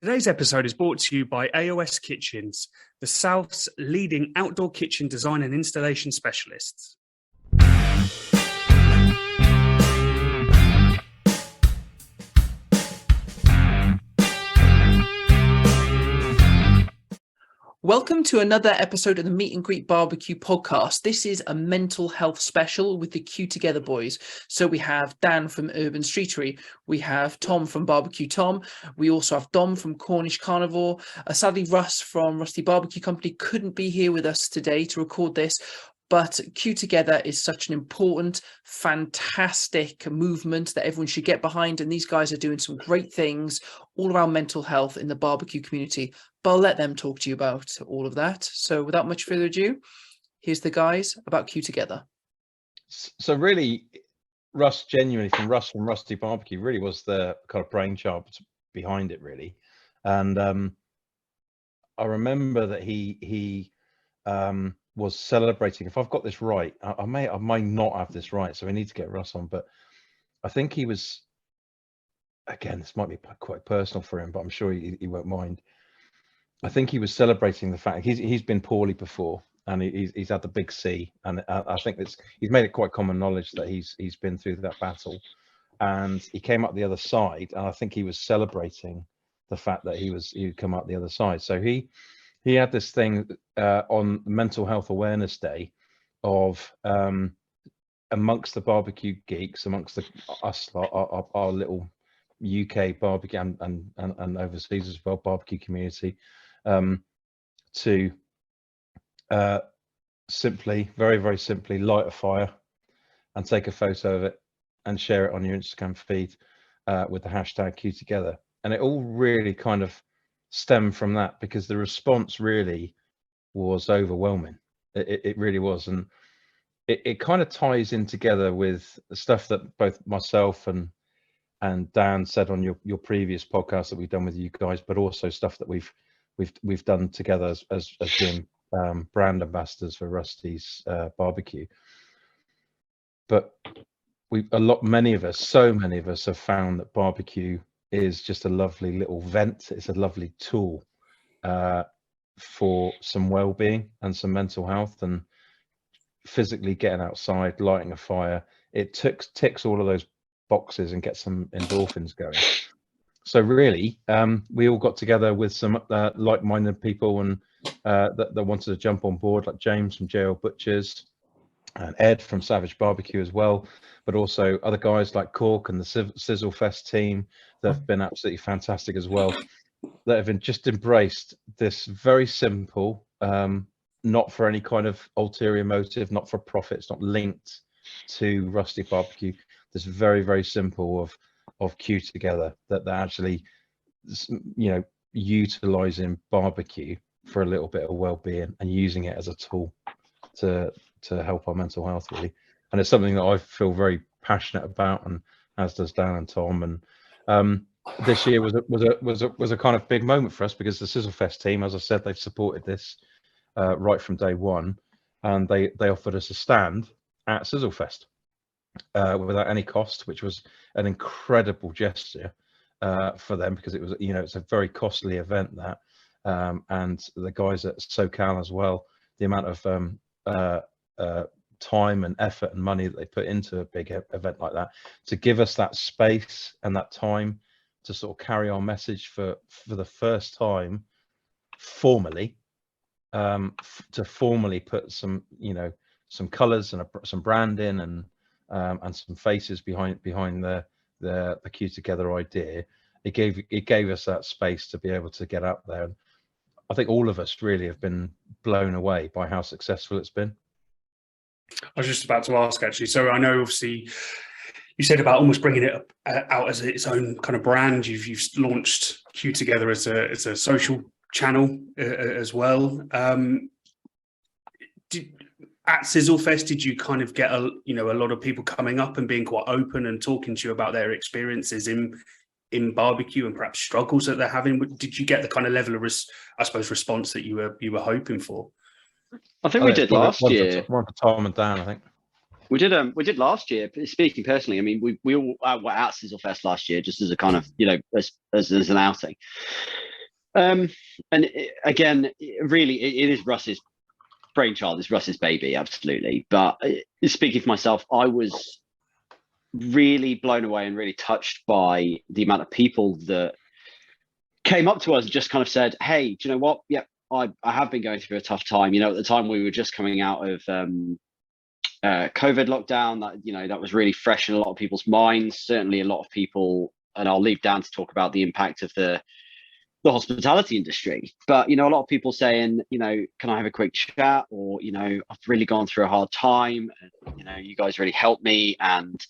Today's episode is brought to you by AOS Kitchens, the South's leading outdoor kitchen design and installation specialists. Welcome to another episode of the Meet and Greet Barbecue podcast. This is a mental health special with the Q Together boys. So we have Dan from Urban Streatery, we have Tom from BBQTom, we also have Dom from Cornish Carnivore. Sadly, Russ from Rusty BBQ Company couldn't be here with us today to record this, but Q Together is such an important, fantastic movement that everyone should get behind. And these guys are doing some great things all around mental health in the barbecue community. But I'll let them talk to you about all of that. So without much further ado, here's the guys about Q Together. So really, Russ, genuinely from Rusty BBQ, really was the kind of brainchild behind it, really. And I remember that he was celebrating. If I've got this right, I might not have this right, so we need to get Russ on. But I think he was, again, this might be quite personal for him, but I'm sure he won't mind. I think he was celebrating the fact he's been poorly before, and he's had the big C, and I think he's made it quite common knowledge that he's been through that battle, and he came up the other side, and I think he was celebrating the fact that he'd come up the other side. So he had this thing on Mental Health Awareness Day of amongst the barbecue geeks, amongst us, our little UK barbecue and overseas as well barbecue community, to simply, very simply light a fire and take a photo of it and share it on your Instagram feed with the hashtag Q Together. And it all really kind of stemmed from that, because the response really was overwhelming. It really was. And it kind of ties in together with the stuff that both myself and Dan said on your previous podcast that we've done with you guys, but also stuff that we've done together as being brand ambassadors for Rusty's barbecue. But many of us have found that barbecue is just a lovely little vent. It's a lovely tool for some well-being and some mental health, and physically getting outside, lighting a fire. It ticks all of those boxes and gets some endorphins going. So really, we all got together with some like-minded people and that wanted to jump on board, like James from JL Butchers and Ed from Savage Barbecue as well, but also other guys like Cork and the Sizzle Fest team that have been absolutely fantastic as well, that have just embraced this very simple, not for any kind of ulterior motive, not for profit, it's not linked to Rusty Barbecue, this very simple of Q Together, that they're actually, utilizing barbecue for a little bit of well-being and using it as a tool to help our mental health, really. And it's something that I feel very passionate about, and as does Dan and Tom. And this year was a kind of big moment for us, because the Sizzle Fest team, as I said, they've supported this right from day one, and they offered us a stand at Sizzle Fest without any cost, which was an incredible gesture for them, because it was, it's a very costly event, that and the guys at SoCal as well, the amount of time and effort and money that they put into a big event like that, to give us that space and that time to sort of carry our message for the first time formally, to formally put some some colors and some branding and some faces behind the Q Together idea. It gave us that space to be able to get up there. And I think all of us really have been blown away by how successful it's been. I was just about to ask, actually. So I know, obviously, you said about almost bringing it out as its own kind of brand. You've launched Q Together as a social channel as well. At Sizzle Fest, did you kind of get a lot of people coming up and being quite open and talking to you about their experiences in barbecue and perhaps struggles that they're having? Did you get the kind of level of response that you were hoping for? I think we did last year. One for Tom and Dan, I think. We did last year. Speaking personally, I mean, we all were at Sizzlefest last year, just as a kind of, you know, as an outing. And again, really, it is Russ's brainchild. It's Russ's baby, absolutely. But speaking for myself, I was really blown away and really touched by the amount of people that came up to us and just kind of said, "Hey, do you know what? Yeah, I have been going through a tough time. You know, at the time we were just coming out of COVID lockdown. That, you know, that was really fresh in a lot of people's minds. Certainly, a lot of people, and I'll leave Dan to talk about the impact of the hospitality industry. But, you know, a lot of people saying, you know, can I have a quick chat? Or, you know, I've really gone through a hard time. And, you know, you guys really helped me. And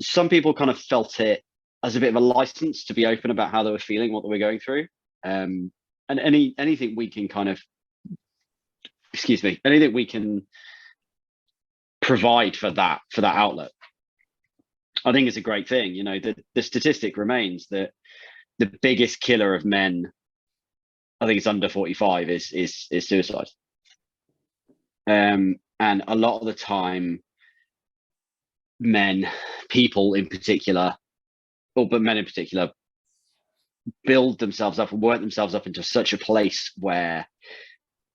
some people kind of felt it as a bit of a license to be open about how they were feeling, what they were going through. And anything we can kind of, anything we can provide for that outlet, I think is a great thing. You know, the statistic remains that the biggest killer of men, I think it's under 45, is suicide. And a lot of the time, people in particular, but men in particular, build themselves up and work themselves up into such a place where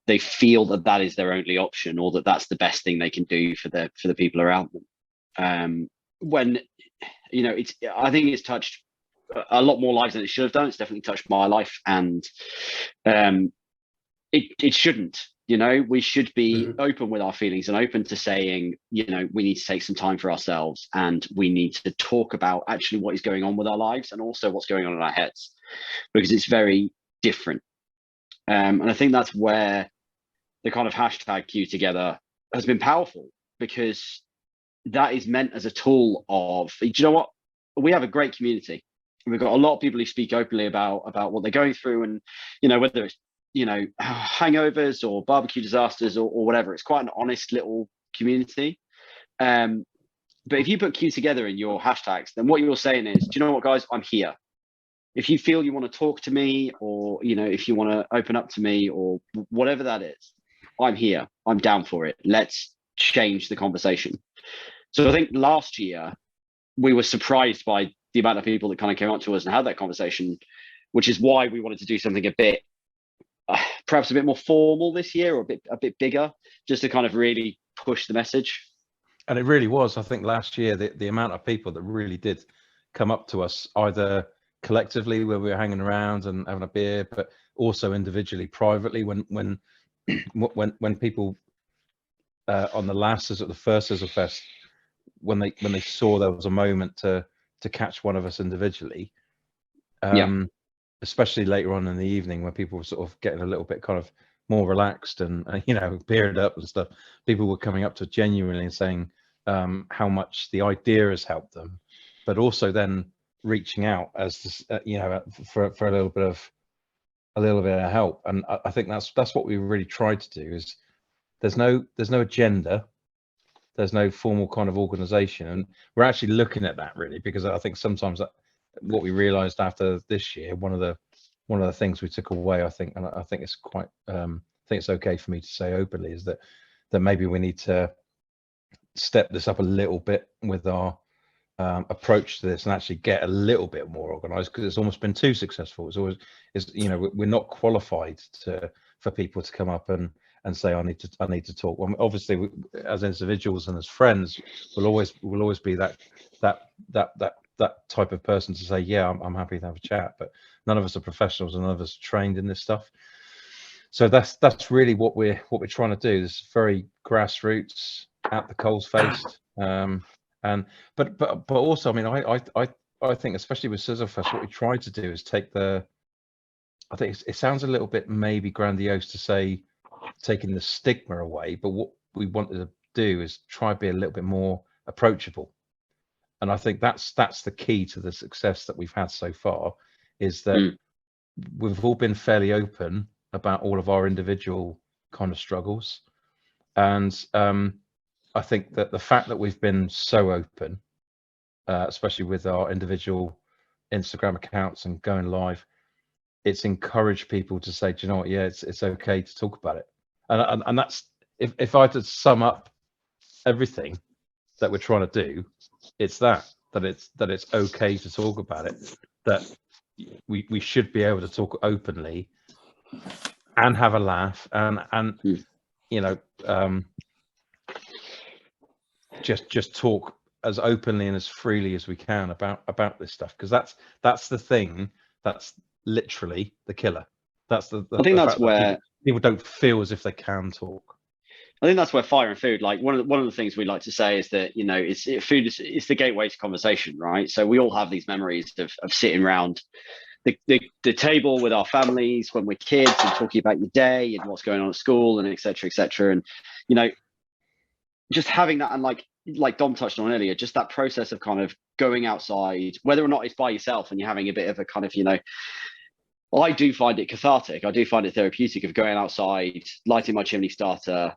they feel that that is their only option, or that that's the best thing they can do for the people around them. When, you know, I think it's touched a lot more lives than it should have done. It's definitely touched my life, and it shouldn't. You know, we should be open with our feelings and open to saying, you know, we need to take some time for ourselves, and we need to talk about actually what is going on with our lives and also what's going on in our heads, because it's very different. And I think that's where the kind of hashtag Q Together has been powerful, because that is meant as a tool of, do you know what? We have a great community. We've got a lot of people who speak openly about what they're going through, and, you know, whether it's, you know, hangovers or barbecue disasters or whatever, it's quite an honest little community. But if you put Q Together in your hashtags, then what you're saying is, do you know what, guys, I'm here. If you feel you want to talk to me, or, you know, if you want to open up to me, or whatever that is, I'm here. I'm down for it. Let's change the conversation. So I think last year we were surprised by the amount of people that kind of came up to us and had that conversation, which is why we wanted to do something a bit, perhaps a bit more formal this year, or a bit bigger, just to kind of really push the message. And it really was, I think, last year, the amount of people that really did come up to us, either collectively where we were hanging around and having a beer, but also individually, privately, when people on the last, at the first Sizzlefest, when they saw there was a moment to catch one of us individually, especially later on in the evening, when people were sort of getting a little bit kind of more relaxed and you know, bearded up and stuff, people were coming up to genuinely and saying how much the idea has helped them, but also then reaching out as this, you know, for a little bit of help. And I think that's what we really tried to do. Is there's no agenda, there's no formal kind of organization, and we're actually looking at that really, because I think sometimes that what we realized after this year, one of the things we took away, I think, and I think it's quite I think it's okay for me to say openly, is that maybe we need to step this up a little bit with our approach to this, and actually get a little bit more organized, because it's almost been too successful. It's always, you know, we're not qualified for people to come up and say, I need to talk. Well, obviously, as individuals and as friends, we'll always be that type of person to say, yeah, I'm happy to have a chat. But none of us are professionals, and none of us are trained in this stuff. So that's really what we're trying to do. This is very grassroots, at the coals faced. And but also, I mean, I think, especially with Sizzlefest, what we tried to do is take I think it sounds a little bit maybe grandiose to say taking the stigma away, but what we wanted to do is try to be a little bit more approachable. And I think that's the key to the success that we've had so far, is that we've all been fairly open about all of our individual kind of struggles. And I think that the fact that we've been so open, especially with our individual Instagram accounts and going live, it's encouraged people to say, do you know what, yeah, it's okay to talk about it. And that's, if I had to sum up everything, that we're trying to do. It's that it's okay to talk about it, that we should be able to talk openly and have a laugh and you know, just talk as openly and as freely as we can about this stuff, because that's the thing that's literally the killer. That's the I think that's where people don't feel as if they can talk. I think that's where fire and food, like one of the things we like to say is that, you know, food is the gateway to conversation, right? So we all have these memories of sitting around the table with our families when we're kids and talking about your day and what's going on at school and et cetera, and, you know, just having that, and like Dom touched on earlier, just that process of kind of going outside, whether or not it's by yourself and you're having a bit of a kind of, you know, I do find it cathartic. I do find it therapeutic of going outside, lighting my chimney starter,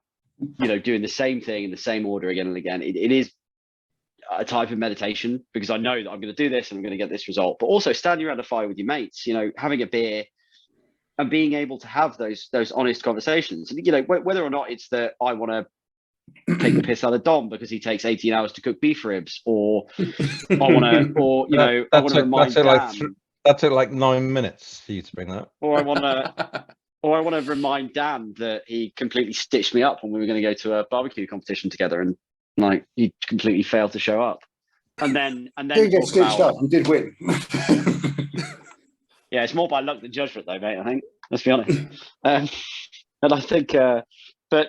you know, doing the same thing in the same order again and again. It is a type of meditation, because I know that I'm going to do this and I'm going to get this result. But also standing around a fire with your mates, you know, having a beer and being able to have those honest conversations. And, you know, whether or not it's that I want to take the piss out of Dom because he takes 18 hours to cook beef ribs, or I want to, or, you know, I want to remind Dan. That took like 9 minutes for you to bring that. Or I want to remind Dan that he completely stitched me up when we were going to go to a barbecue competition together, and like he completely failed to show up. And then didn't get stitched up. You did win. Yeah, it's more by luck than judgment, though, mate. I think. Let's be honest. And I think, but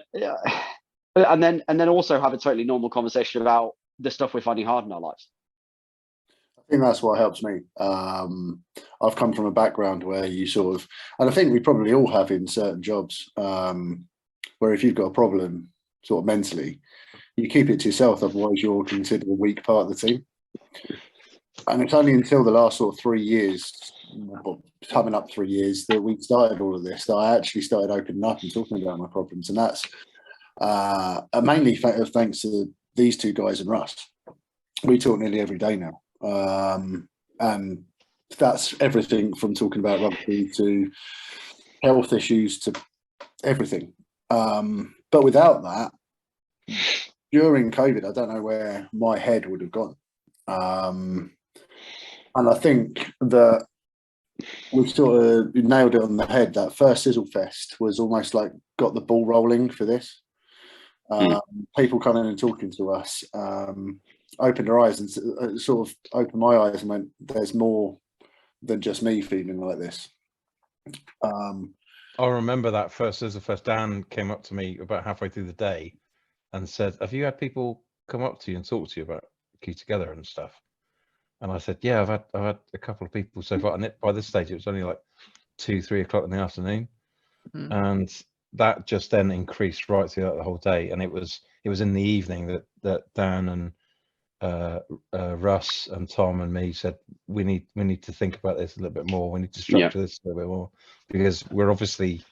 and then also have a totally normal conversation about the stuff we're finding hard in our lives. I think that's what helps me. I've come from a background where you sort of, and I think we probably all have in certain jobs, where if you've got a problem sort of mentally, you keep it to yourself, otherwise you're considered a weak part of the team. And it's only until the last sort of 3 years, coming up 3 years, that we started all of this, that I actually started opening up and talking about my problems. And that's mainly thanks to these two guys and Russ. We talk nearly every day now. And that's everything from talking about rugby to health issues to everything. But without that, during COVID, I don't know where my head would have gone. And I think that we've sort of nailed it on the head. That first Sizzle Fest was almost like got the ball rolling for this. People coming in and talking to us opened their eyes and sort of opened my eyes and went, there's more than just me feeling like this. I remember that first Sizzle Fest. Dan came up to me about halfway through the day and said, have you had people come up to you and talk to you about Q Together and stuff? And I said, yeah, I've had a couple of people so far. And by this stage, it was only like 2-3 o'clock in the afternoon. And that just then increased right throughout the whole day. And it was in the evening that Dan and Russ and Tom and me said, we need to think about this a little bit more. We need to structure this a little bit more, because we're obviously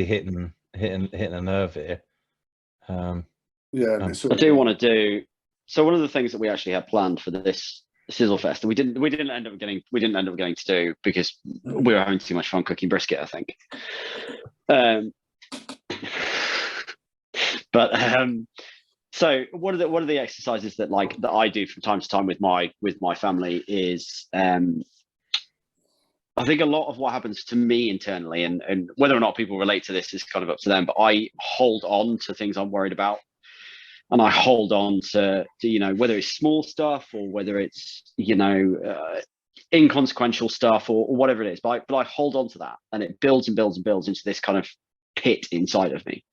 hitting a nerve here. I do want to do. So one of the things that we actually had planned for this Sizzle Fest, and we didn't end up getting to do, because we were having too much fun cooking brisket, I think. So one of the exercises that I do from time to time with my family is, I think a lot of what happens to me internally, and whether or not people relate to this is kind of up to them, but I hold on to things I'm worried about. And I hold on to you know, whether it's small stuff or whether it's, you know, inconsequential stuff or whatever it is, but I hold on to that, and it builds and builds and builds into this kind of pit inside of me.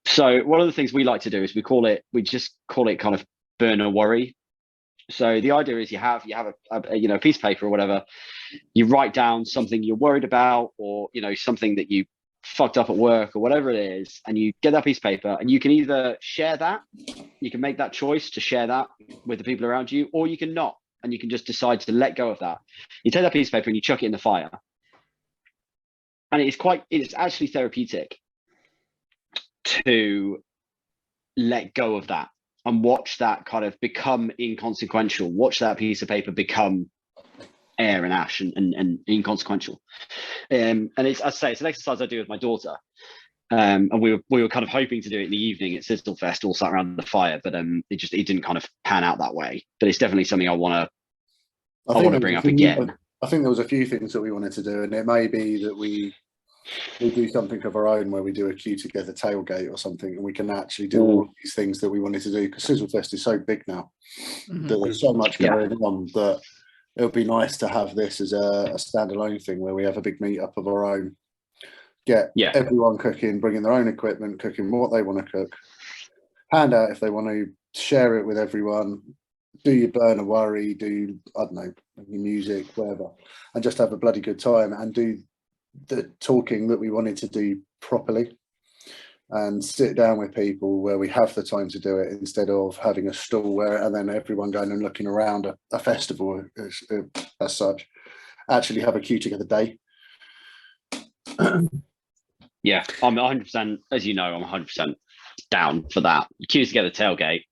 So one of the things we like to do is we just call it kind of burn a worry. So the idea is you have a you know, piece of paper or whatever, you write down something you're worried about, or, you know, something that you fucked up at work or whatever it is, and you get that piece of paper, and you can either share that, you can make that choice to share that with the people around you, or you can not, and you can just decide to let go of that. You take that piece of paper and you chuck it in the fire, and it's actually therapeutic to let go of that and watch that kind of become inconsequential, watch that piece of paper become air and ash and inconsequential. And it's, as I say, it's an exercise I do with my daughter. And we were kind of hoping to do it in the evening at Sizzle Fest, all sat around the fire, but it didn't kind of pan out that way. But it's definitely something I want to bring up again. I think there was a few things that we wanted to do, and it may be that we do something of our own where we do a queue together tailgate or something, and we can actually do all of these things that we wanted to do, because Sizzle Fest is so big now that there's so much going on that it would be nice to have this as a standalone thing where we have a big meetup of our own, get everyone cooking, bringing their own equipment, cooking what they want to cook, hand out if they want to, share it with everyone, do your burn a worry, do, I don't know, your music, whatever, and just have a bloody good time and do the talking that we wanted to do properly, and sit down with people where we have the time to do it, instead of having a stall where and then everyone going and looking around a festival as such. Actually have a queue together day. Yeah, I'm 100%, as you know, I'm 100% down for that. Queue together tailgate,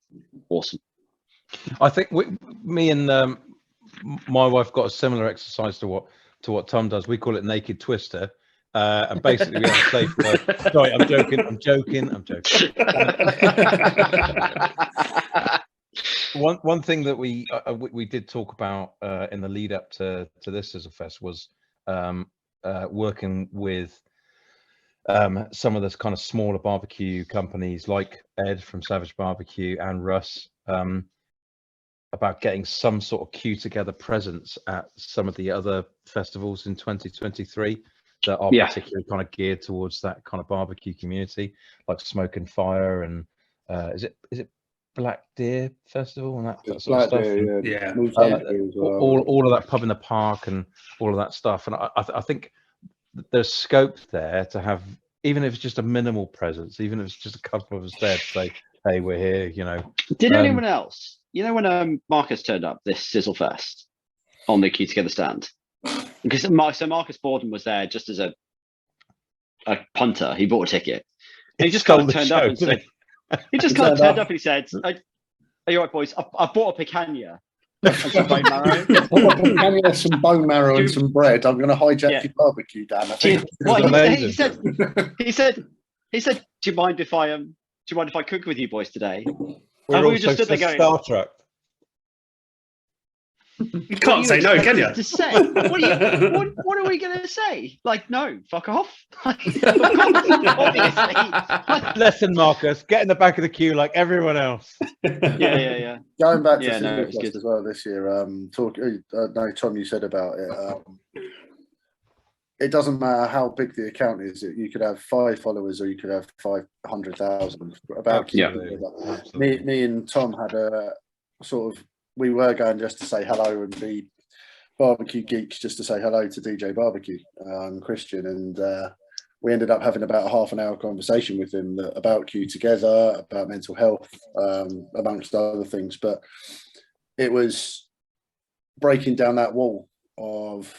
awesome. I think me and my wife got a similar exercise to what Tom does. We call it naked twister. And basically we have a safe word. Sorry, I'm joking. One thing that we did talk about in the lead up to this Sizzle Fest was working with some of this kind of smaller barbecue companies like Ed from Savage Barbecue and Russ, about getting some sort of queue together presence at some of the other festivals in 2023 that are particularly kind of geared towards that kind of barbecue community, like Smoke and Fire and is it Black Deer Festival and that sort of stuff. All of that pub in the park and all of that stuff. And I think there's scope there to have, even if it's just a minimal presence, even if it's just a couple of us there to say, hey, we're here, you know. Did anyone else, you know, when Marcus turned up this Sizzle Fest on the Queue Together stand? Because Marcus Borden was there just as a punter. He bought a ticket. And he just kind of turned up and said, he just kind of turned up and he said, are you all right, boys? I bought a picanha. And some bone marrow. Picanha, some bone marrow and some bread. I'm going to hijack your barbecue, Dan. I think. He said, do you mind if I cook with you boys today? We were just stood there going, Star Trek. You can't say no, can you? To say? What are we going to say? Like, no, fuck off. Obviously. Listen, Marcus, get in the back of the queue like everyone else. Yeah. Going back to Sizzle Fest as well this year. No, Tom, you said about it. It doesn't matter how big the account is. You could have 5 followers or you could have 500,000. Me and Tom had a sort of. We were going just to say hello and be barbecue geeks, just to say hello to DJ Barbecue, Christian, and we ended up having about a half an hour conversation with him about Queue Together, about mental health, amongst other things. But it was breaking down that wall of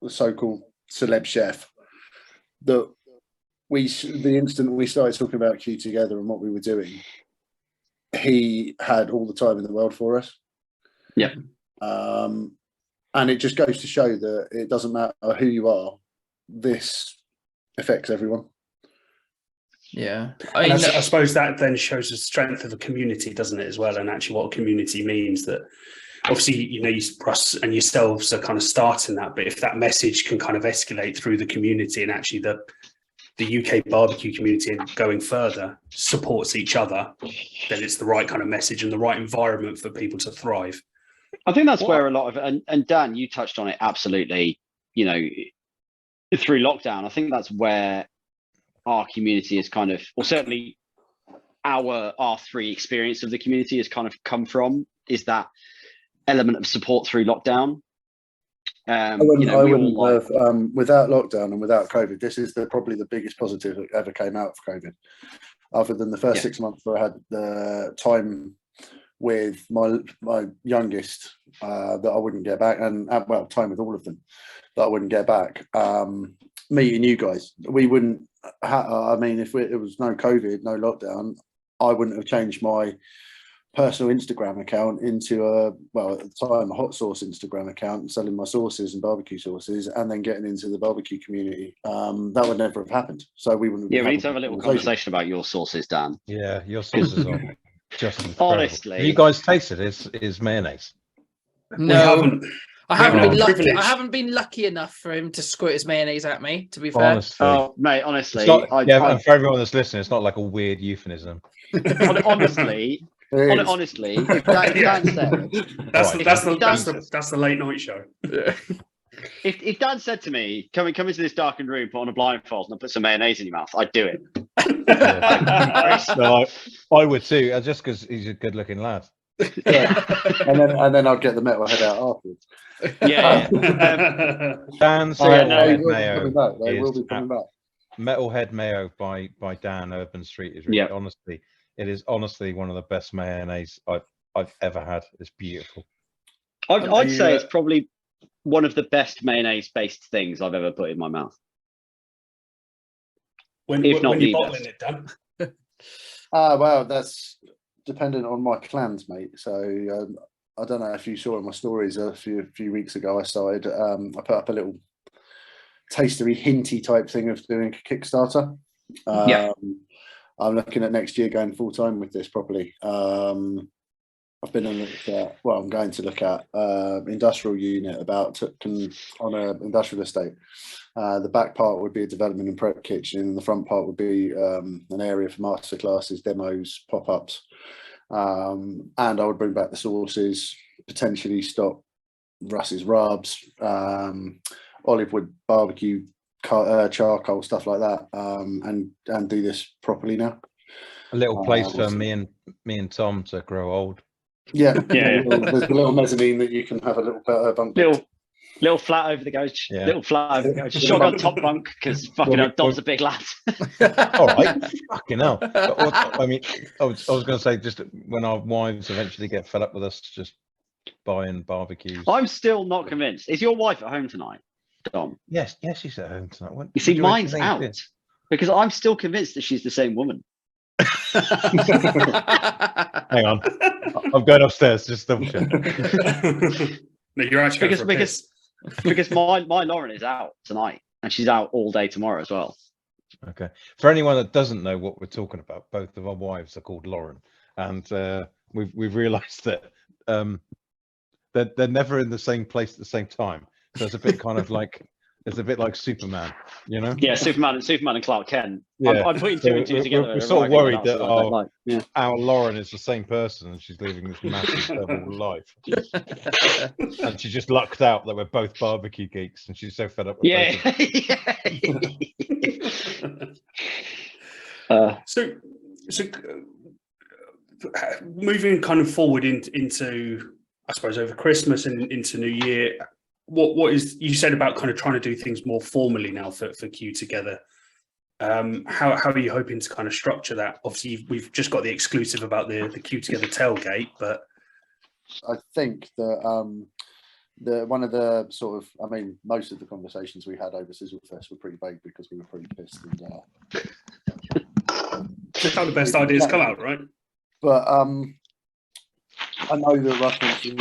the so-called celeb chef that the instant we started talking about Queue Together and what we were doing, he had all the time in the world for us. Yeah. And it just goes to show that it doesn't matter who you are, this affects everyone. Yeah. I suppose that then shows the strength of a community, doesn't it, as well? And actually what a community means, that obviously, you know, Russ and yourselves are kind of starting that, but if that message can kind of escalate through the community and actually the UK barbecue community and going further supports each other, then it's the right kind of message and the right environment for people to thrive. I think that's where a lot of, and Dan, you touched on it absolutely, you know, through lockdown. I think that's where our community is kind of, or certainly our R3 experience of the community has kind of come from, is that element of support through lockdown. Without lockdown and without COVID, this is probably the biggest positive that ever came out of COVID, other than the first 6 months where I had the time with my youngest that I wouldn't get back, and time with all of them that I wouldn't get back. Meeting you guys, we wouldn't. I mean, if it was no COVID, no lockdown, I wouldn't have changed my personal Instagram account into at the time, a hot sauce Instagram account, selling my sauces and barbecue sauces, and then getting into the barbecue community. That would never have happened. So we wouldn't. Yeah, we need to have a little conversation about your sauces, Dan. Yeah, your sauces are just incredible. Honestly, have you guys tasted is mayonnaise? No, We haven't. I haven't been lucky. Privilege. I haven't been lucky enough for him to squirt his mayonnaise at me. To be fair, Honestly, oh mate, honestly, it's not, and for everyone that's listening, it's not like a weird euphemism. honestly, if Dan said, that's the late night show. if Dan said to me, come into this darkened room, put on a blindfold, and put some mayonnaise in your mouth, I'd do it. No, I would too, just because he's a good-looking lad. Yeah. and then I'll get the metalhead out afterwards. Yeah. Dan's They mayo. will be coming back. Metalhead mayo by Dan Urban Street is really, honestly, it is honestly one of the best mayonnaise I've ever had. It's beautiful. I'd say it's probably one of the best mayonnaise-based things I've ever put in my mouth. When you're bottling it, Dan? Well, that's dependent on my clans, mate. So I don't know if you saw in my stories a few weeks ago. I started. I put up a little tastery, hinty type thing of doing a Kickstarter. I'm looking at next year going full time with this properly. I've been I'm going to look at industrial unit on an industrial estate. The back part would be a development and prep kitchen, and the front part would be an area for masterclasses, demos, pop-ups. And I would bring back the sauces, potentially stock Russ's rubs, olive wood barbecue, charcoal, stuff like that, and do this properly now. A little place for me and Tom to grow old. Yeah. There's a little mezzanine that you can have a little bunk. Little flat over the couch. Yeah. Little flat over the couch. Shotgun top bunk because fucking hell, Dom's a big lad. All right, fucking hell. I mean, I was going to say, just when our wives eventually get fed up with us just buying barbecues. I'm still not convinced. Is your wife at home tone, Dom? Yes, she's at home tonight. You see, mine's out because I'm still convinced that she's the same woman. Hang on, I'm going upstairs just double check. No, you're actually because my Lauren is out tonight and she's out all day tomorrow as well. Okay, for anyone that doesn't know what we're talking about, both of our wives are called Lauren, and we've realised that they're never in the same place at the same time. So it's a bit kind of like. It's a bit like Superman, you know? Yeah, Superman and Clark Kent. Yeah. I'm putting two and two together. We're sort of worried that our Lauren is the same person and she's living this massive double life. And she just lucked out that we're both barbecue geeks and she's so fed up with So moving kind of forward into, I suppose, over Christmas and into New Year, what is you said about kind of trying to do things more formally now for Q Together? How are you hoping to kind of structure that? Obviously, we've just got the exclusive about the Q Together tailgate, but I think that one of the sort of, I mean, most of the conversations we had over Sizzle Fest were pretty vague because we were pretty pissed. And just how the best ideas come out, right? But I know that Russ wants to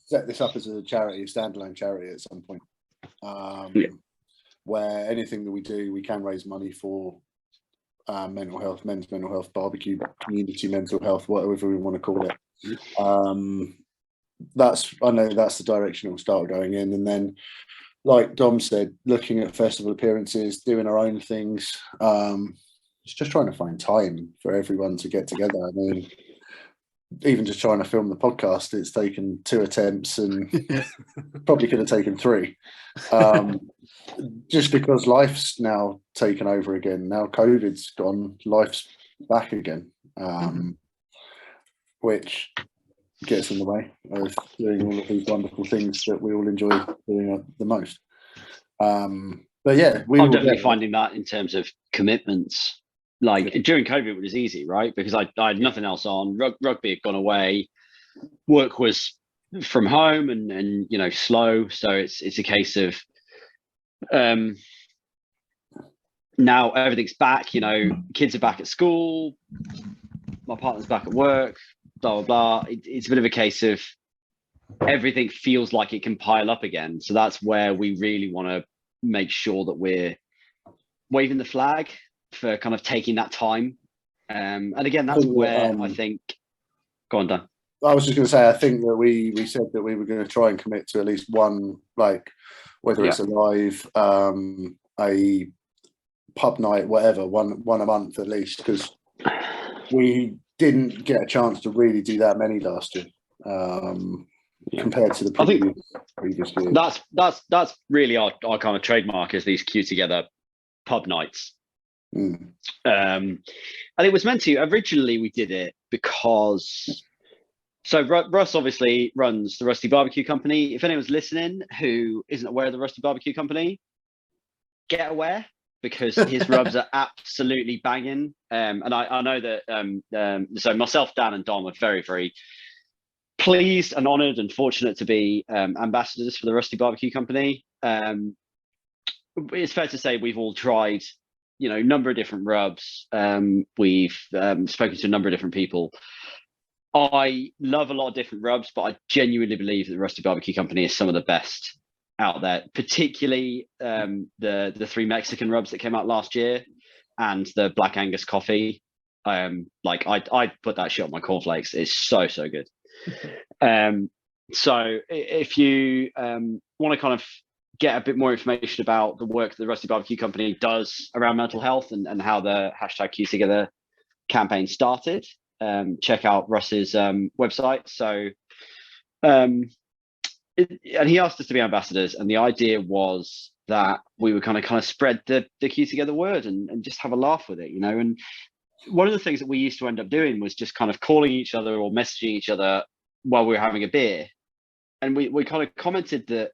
set this up as a charity, a standalone charity at some point, where anything that we do, we can raise money for mental health, men's mental health, barbecue, community mental health, whatever we want to call it. I know that's the direction it'll start going in. And then, like Dom said, looking at festival appearances, doing our own things, it's just trying to find time for everyone to get together. I mean, even just trying to film the podcast, it's taken 2 attempts and probably could have taken 3. Just because life's now taken over again. Now COVID's gone, life's back again, which gets in the way of doing all of these wonderful things that we all enjoy doing the most. But yeah, I'm definitely finding that in terms of commitments. Like during COVID, it was easy, right? Because I had nothing else on. Rugby had gone away. Work was from home and you know, slow. So it's a case of now everything's back. You know, kids are back at school. My partner's back at work. blah, blah, blah. It's a bit of a case of everything feels like it can pile up again. So that's where we really want to make sure that we're waving the flag for kind of taking that time. And again, that's where I think, go on, Dan. I was just going to say, I think that we said that we were going to try and commit to at least one, like whether it's a live, a pub night, whatever, one a month at least, because we didn't get a chance to really do that many last year. Compared to the previous year. That's really our kind of trademark, is these Q together pub nights. And it was meant to, originally we did it because, so Russ obviously runs the Rusty BBQ company. If anyone's listening who isn't aware of the Rusty BBQ company, get aware, because his rubs are absolutely banging. And I know that, so myself, Dan and Dom are very, very pleased and honoured and fortunate to be ambassadors for the Rusty BBQ company. It's fair to say we've all tried, you know, a number of different rubs. We've spoken to a number of different people. I love a lot of different rubs, but I genuinely believe that the Rusty BBQ company is some of the best out there, particularly the 3 Mexican rubs that came out last year and the Black Angus coffee. Like I put that shit on my cornflakes. It's so good. So if you want to kind of get a bit more information about the work the Rusty BBQ company does around mental health and how the #QTogether campaign started, check out Russ's website. So and he asked us to be ambassadors, and the idea was that we would kind of spread the Q together word and just have a laugh with it, you know. And one of the things that we used to end up doing was just kind of calling each other or messaging each other while we were having a beer, and we kind of commented that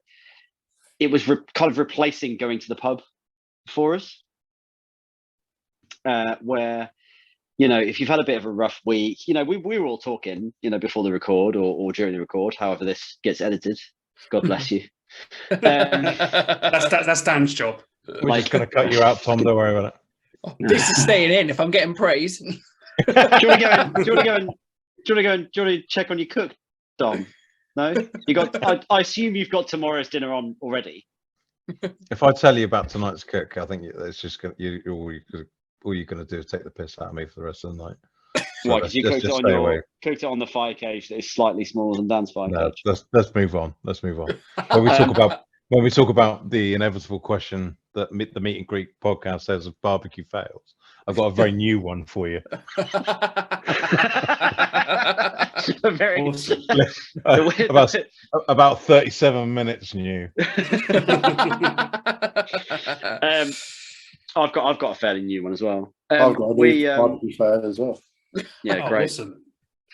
it was kind of replacing going to the pub for us, where, you know, if you've had a bit of a rough week, you know, we were all talking, you know, before the record or during the record, however this gets edited. God bless you. That's Dan's job. We're just going to cut you out, Tom. Don't worry about it. This is staying in if I'm getting praise. Do you want to go and check on your cook, Dom? No, you got. I assume you've got tomorrow's dinner on already. If I tell you about tonight's cook, I think it's just all you're going to do is take the piss out of me for the rest of the night. So why? Because you cooked it on the fire cage that is slightly smaller than Dan's fire cage. Let's move on. When we talk about the inevitable question that the Meet and Greet podcast says of barbecue fails, I've got a very new one for you. Very awesome. About 37 minutes new. I've got a fairly new one as well. I've got a new barbecue fail as well. Yeah, great. Awesome.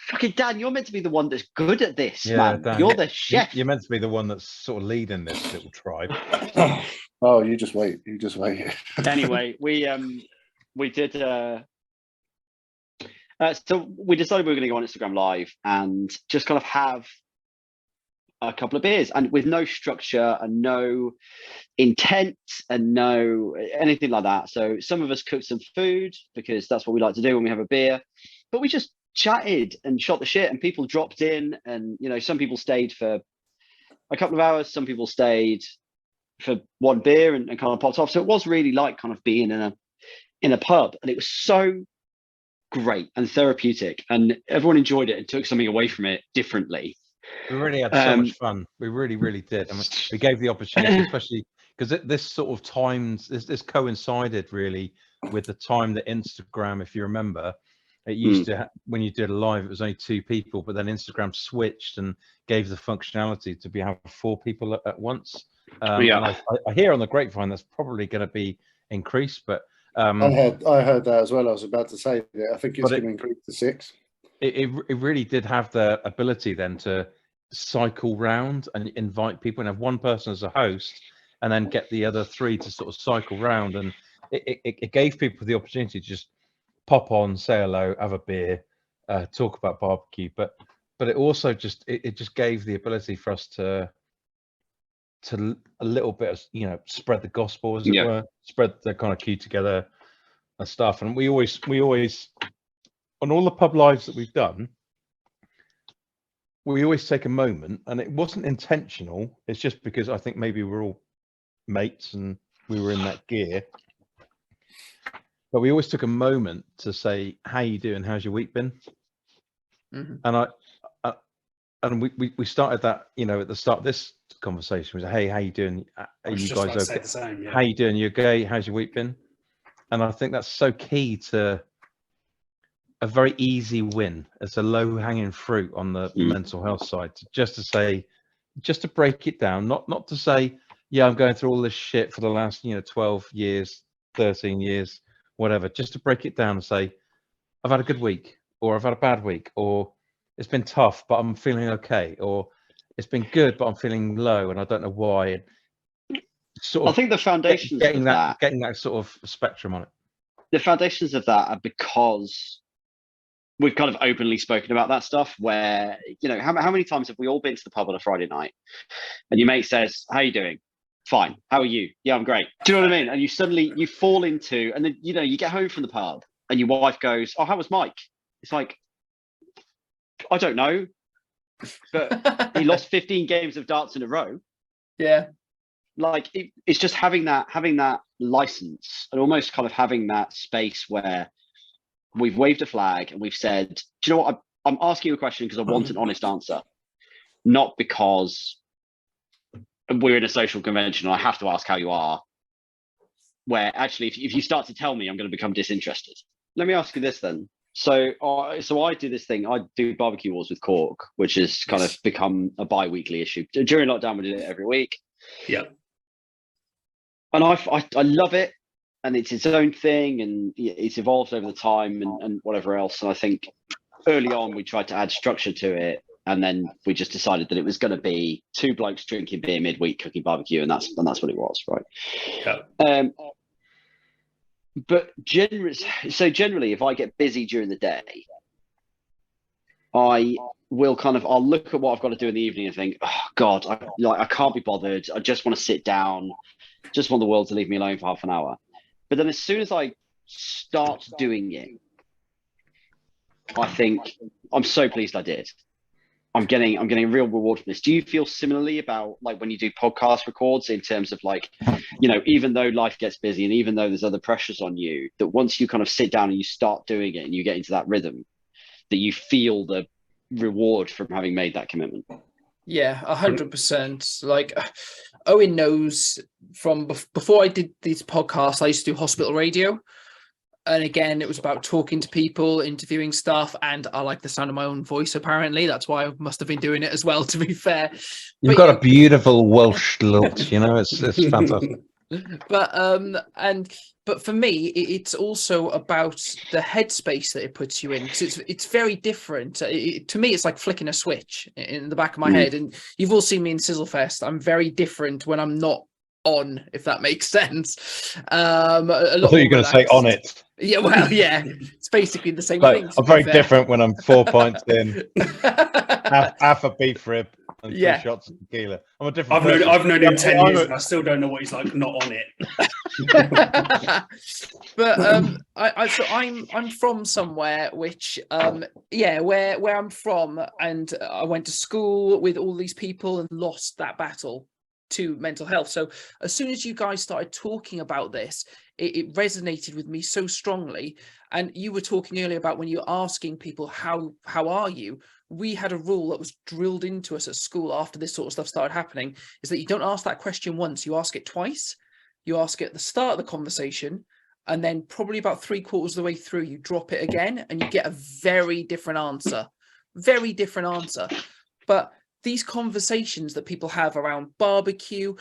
Fucking Dan, you're meant to be the one that's good at this, Yeah, man. Dan, you're the chef. You're meant to be the one that's sort of leading this little tribe. Oh, you just wait. Anyway, we did. So we decided we were going to go on Instagram Live and just kind of have a couple of beers, and with no structure and no intent and no anything like that. So some of us cooked some food because that's what we like to do when we have a beer, but we just chatted and shot the shit, and people dropped in, and you know, some people stayed for a couple of hours, some people stayed for one beer and kind of popped off. So it was really like kind of being in a pub, and it was so great and therapeutic, and everyone enjoyed it and took something away from it differently. We really had so much fun. We really did, and we gave the opportunity, especially because this sort of times this coincided really with the time that Instagram, if you remember, it used to when you did a live, it was only 2 people, but then Instagram switched and gave the functionality to be have 4 people at once. And I hear on the grapevine that's probably going to be increased, but I heard that as well. I was about to say that I think it's going to increase to 6. It really did have the ability then to cycle round and invite people and have one person as a host, and then get the other 3 to sort of cycle round, and it gave people the opportunity to just pop on, say hello, have a beer, talk about barbecue, but it also just it just gave the ability for us to a little bit of, you know, spread the gospel, as it were, spread the kind of Q together and stuff. And we always on all the pub lives that we've done, we always take a moment, and it wasn't intentional. It's just because I think maybe we're all mates and we were in that gear. But we always took a moment to say, "How you doing? How's your week been?" And we started that, at the start of this conversation. We said, "Hey, how you doing? Are you guys okay? Same, yeah. How you doing? You okay? How's your week been?" And I think that's so key to a very easy win. It's a low-hanging fruit on the mental health side. Just to break it down, not to say, "Yeah, I'm going through all this shit for the last 12 years, 13 years, whatever." Just to break it down and say, "I've had a good week," or "I've had a bad week," or "It's been tough, but I'm feeling okay," or "It's been good, but I'm feeling low and I don't know why." I think the foundations getting of that sort of spectrum on it. The foundations of that are because we've kind of openly spoken about that stuff. Where how many times have we all been to the pub on a Friday night, and your mate says, "How you doing?" "Fine." "How are you?" "Yeah, I'm great." Do you know what I mean? And you fall into, and then you get home from the pub, and your wife goes, "Oh, how was Mike?" It's like, I don't know, but he lost 15 games of darts in a row. Yeah. Like it's just having that license, and almost kind of having that space where we've waved a flag and we've said, "Do you know what? I'm asking you a question because I want an honest answer, not because we're in a social convention and I have to ask how you are." Where actually, if you start to tell me, I'm going to become disinterested. Let me ask you this then. So I do this thing. I do barbecue wars with Cork, which has kind of become a bi-weekly issue. During lockdown, we did it every week. Yeah. And I love it, and it's its own thing, and it's evolved over the time and whatever else. And I think early on we tried to add structure to it, and then we just decided that it was going to be two blokes drinking beer midweek, cooking barbecue, and that's what it was, right? Yeah. But generally, if I get busy during the day, I'll look at what I've got to do in the evening and think, "Oh God, I can't be bothered. I just want to sit down. Just want the world to leave me alone for half an hour." But then as soon as I start doing it, I think, "I'm so pleased I did. I'm getting a real reward from this." Do you feel similarly about like when you do podcast records, in terms of like, even though life gets busy and even though there's other pressures on you, that once you kind of sit down and you start doing it and you get into that rhythm, that you feel the reward from having made that commitment? Yeah, 100%. Like Owen knows from before I did these podcasts, I used to do hospital radio. And again, it was about talking to people, interviewing stuff, and I like the sound of my own voice, apparently. That's why I must have been doing it as well, to be fair. You've got a beautiful Welsh lilt, it's fantastic. But for me, it's also about the headspace that it puts you in, because it's very different. To me, it's like flicking a switch in the back of my head. And you've all seen me in Sizzlefest. I'm very different when I'm not on, if that makes sense. I thought you were going to say on it. Yeah, well, yeah, it's basically the same thing. I'm very different when I'm 4 pints in, half a beef rib, and 2 shots of tequila. I'm a different person. I've known him 10 years and I still don't know what he's like not on it. But I'm from somewhere which where I'm from, and I went to school with all these people and lost that battle to mental health. So as soon as you guys started talking about this, it resonated with me so strongly. And you were talking earlier about when you're asking people, how are you? We had a rule that was drilled into us at school after this sort of stuff started happening, is that you don't ask that question once, you ask it twice. You ask it at the start of the conversation, and then probably about 3/4 of the way through, you drop it again, and you get a very different answer. Very different answer. But these conversations that people have around barbecue,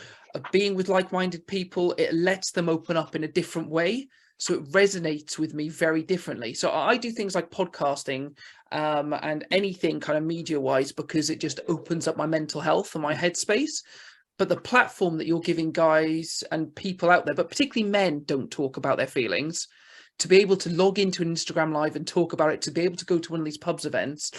being with like-minded people, it lets them open up in a different way. So it resonates with me very differently. So I do things like podcasting and anything kind of media-wise, because it just opens up my mental health and my headspace. But the platform that you're giving guys and people out there, but particularly men, don't talk about their feelings, to be able to log into an Instagram live and talk about it, to be able to go to one of these pubs events,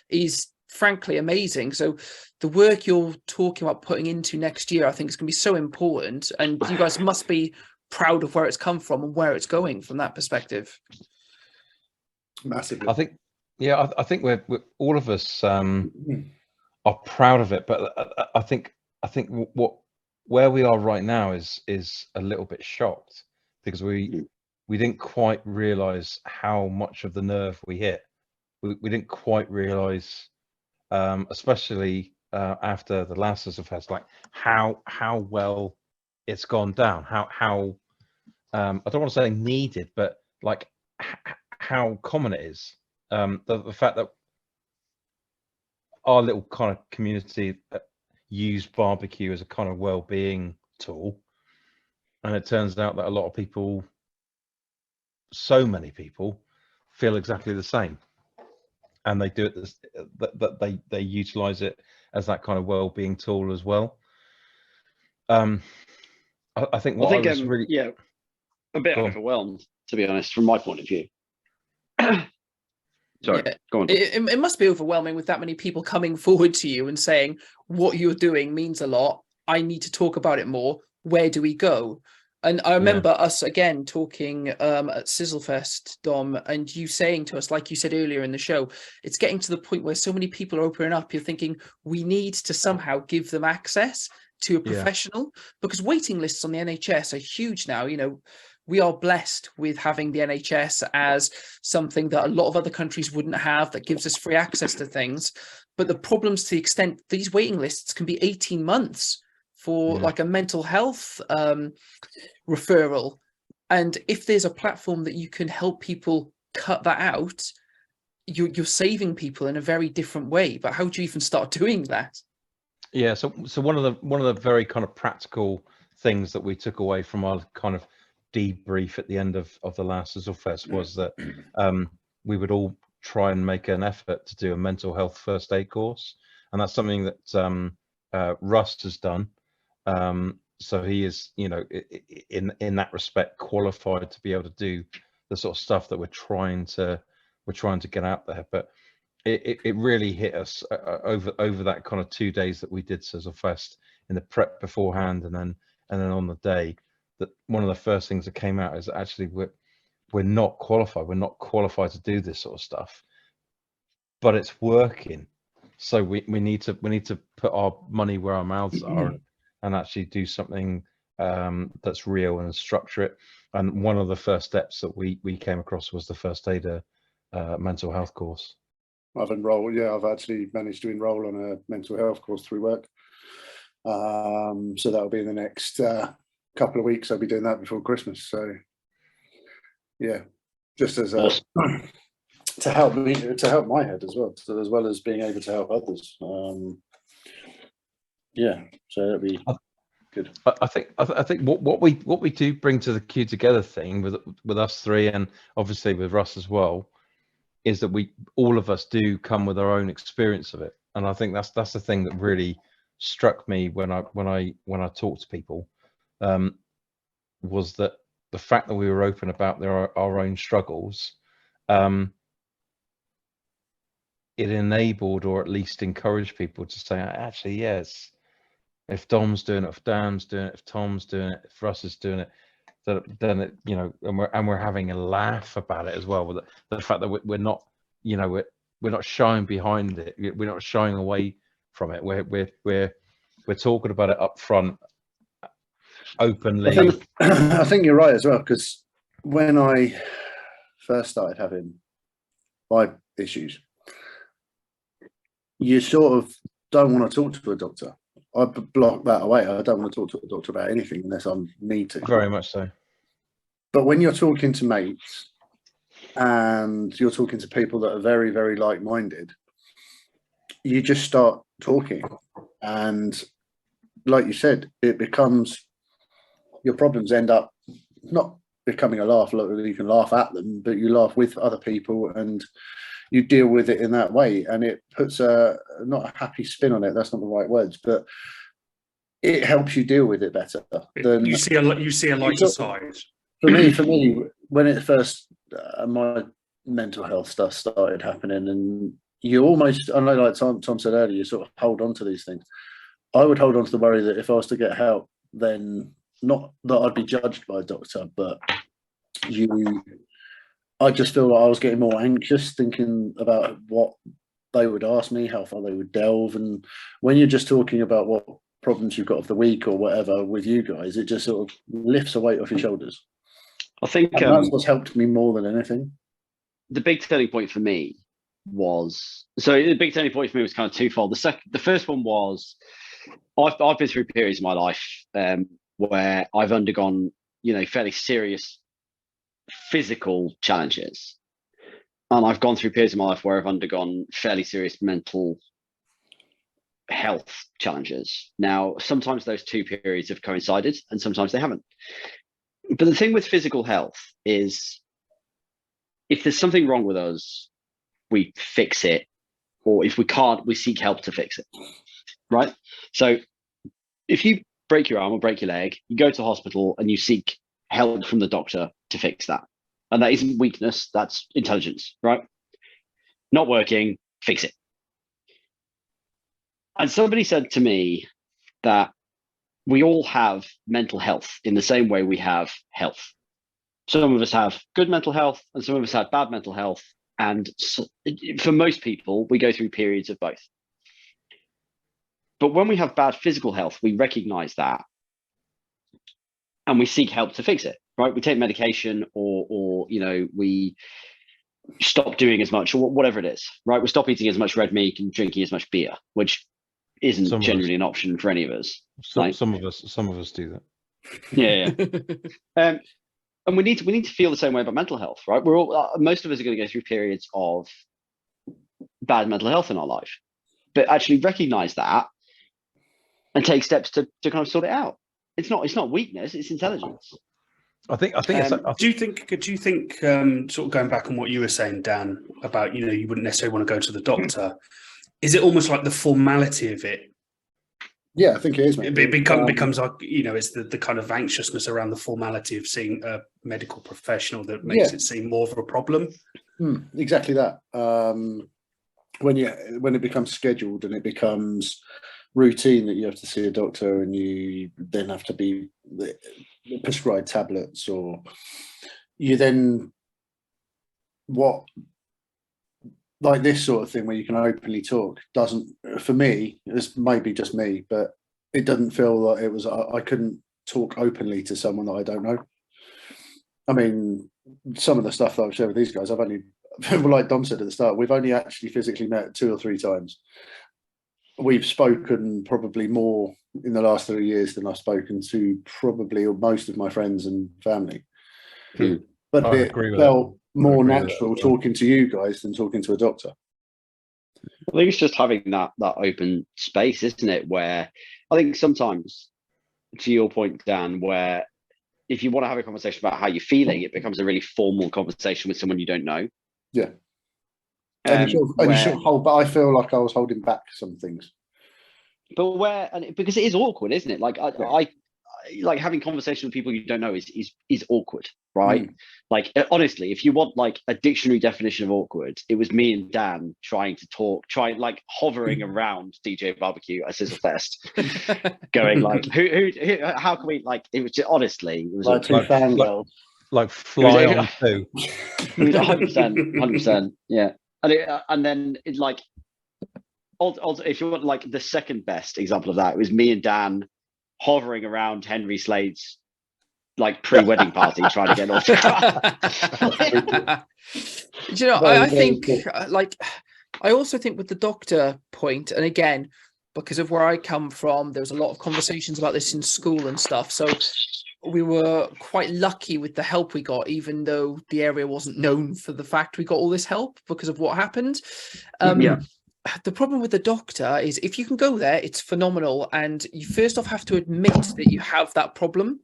is frankly amazing. So the work you're talking about putting into next year, I think is going to be so important, and you guys must be proud of where it's come from and where it's going from that perspective. Massively. I think we're all of us. are proud of it, but I think where we are right now is a little bit shocked, because we didn't quite realize how much of the nerve we hit. We didn't quite realize, especially after the last Sizzle Fest, like how well it's gone down, how I don't want to say needed, but like how common it is. The fact that our little kind of community use barbecue as a kind of well-being tool, and it turns out that a lot of people, so many people, feel exactly the same, and they do it that they utilize it as that kind of well-being tool as well. I think what I was really a bit overwhelmed, to be honest, from my point of view. Sorry, go on. It must be overwhelming with that many people coming forward to you and saying, what you're doing means a lot. I need to talk about it more. Where do we go? And I remember us again talking at Sizzle Fest, Dom, and you saying to us, like you said earlier in the show, it's getting to the point where so many people are opening up. You're thinking we need to somehow give them access to a professional, because waiting lists on the NHS are huge now. You know, we are blessed with having the NHS as something that a lot of other countries wouldn't have, that gives us free access to things. But the problems, to the extent these waiting lists can be 18 months for like a mental health referral. And if there's a platform that you can help people cut that out, you're saving people in a very different way. But how do you even start doing that? Yeah, so one of the very kind of practical things that we took away from our kind of debrief at the end of the last Sizzle Fest was that we would all try and make an effort to do a mental health first aid course, and that's something that Russ has done. So he is, you know, in that respect, qualified to be able to do the sort of stuff that we're trying to get out there. But it really hit us over that kind of 2 days that we did Sizzle Fest, in the prep beforehand and then on the day, that one of the first things that came out is actually we're not qualified. We're not qualified to do this sort of stuff, but it's working. So we need to put our money where our mouths are and actually do something that's real and structure it. And one of the first steps that we came across was the first aider mental health course. I've actually managed to enroll on a mental health course through work. So that'll be in the next couple of weeks. I'll be doing that before Christmas. So yeah, just as to help my head as well, so as well as being able to help others. Yeah, so that'd be good. I think what we do bring to the Q Together thing with us three, and obviously with Russ as well, is that all of us do come with our own experience of it. And I think that's the thing that really struck me when I talk to people, was that the fact that we were open about our own struggles, it enabled, or at least encouraged people to say, actually, yes, if Dom's doing it, if Dan's doing it, if Tom's doing it, if Russ is doing it, then it, you know, and we're having a laugh about it as well, with the fact that we're not, you know, we're not shying behind it, we're not shying away from it. We're talking about it up front, openly. I think you're right as well, because when I first started having my issues, you sort of don't want to talk to a doctor. I block that away. I don't want to talk to a doctor about anything unless I need to. Very much so. But when you're talking to mates and you're talking to people that are very, very like-minded, you just start talking. And like you said, it becomes, your problems end up not becoming a laugh. You can laugh at them, but you laugh with other people and you deal with it in that way. And it puts not a happy spin on it. That's not the right words, but it helps you deal with it better. You see a lighter side. For me, when it first, my mental health stuff started happening, and you almost, I know, like Tom said earlier, you sort of hold on to these things. I would hold on to the worry that if I was to get help, then not that I'd be judged by a doctor, but I just feel like I was getting more anxious thinking about what they would ask me, how far they would delve. And when you're just talking about what problems you've got of the week or whatever with you guys, it just sort of lifts a weight off your shoulders. I think And that's what's helped me more than anything. The big turning point for me was, so the big turning point for me was kind of twofold. The first one was, I've been through periods in my life where I've undergone, fairly serious physical challenges. And I've gone through periods in my life where I've undergone fairly serious mental health challenges. Now, sometimes those two periods have coincided and sometimes they haven't. But the thing with physical health is, if there's something wrong with us, we fix it. Or if we can't, we seek help to fix it. Right? So if you break your arm or break your leg, you go to the hospital and you seek help from the doctor to fix that. And that isn't weakness, that's intelligence, right? Not working, fix it. And somebody said to me that we all have mental health in the same way we have health. Some of us have good mental health and some of us have bad mental health. And for most people, we go through periods of both. But when we have bad physical health, we recognize that and we seek help to fix it, right? We take medication or we stop doing as much or whatever it is, right? We stop eating as much red meat and drinking as much beer, which isn't generally an option for any of us. Some of us do that. Yeah. And we need to feel the same way about mental health, right? We're all, most of us are going to go through periods of bad mental health in our life, but actually recognize that and take steps to kind of sort it out. It's not weakness, it's intelligence. I think do you think sort of going back on what you were saying, Dan, about, you wouldn't necessarily want to go to the doctor. Is it almost like the formality of it? Yeah, I think it is. It becomes like, it's the kind of anxiousness around the formality of seeing a medical professional that makes it seem more of a problem. Exactly that. When it becomes scheduled and it becomes routine that you have to see a doctor and you then have to be prescribed tablets, or you then like this sort of thing where you can openly talk doesn't, for me, this might be just me, but it doesn't feel like it was, I couldn't talk openly to someone that I don't know. I mean, some of the stuff that I've shared with these guys, I've only, like Dom said at the start, we've only actually physically met 2 or 3 times. We've spoken probably more in the last 3 years than I've spoken to probably most of my friends and family. But it felt more natural talking to you guys than talking to a doctor. I think it's just having that open space, isn't it? Where I think sometimes, to your point, Dan, where if you want to have a conversation about how you're feeling, it becomes a really formal conversation with someone you don't know. Yeah. And you hold, but I feel like I was holding back some things. But because it is awkward, isn't it? Like I like having conversation with people you don't know is awkward, right? Like honestly, if you want like a dictionary definition of awkward, it was me and Dan trying hovering around DJ Barbecue at Sizzle Fest, going like, who how can we, like, it was just, honestly, it was like two fangirls, like fly on two. It was 100%, yeah. And then it, like, also, if you want like the second best example of that, it was me and Dan hovering around Henry Slade's like pre-wedding party trying to get off. I think like, I also think with the doctor point, and again, because of where I come from, there was a lot of conversations about this in school and stuff. So we were quite lucky with the help we got, even though the area wasn't known for the fact we got all this help because of what happened. The problem with the doctor is if you can go there, it's phenomenal. And you first off have to admit that you have that problem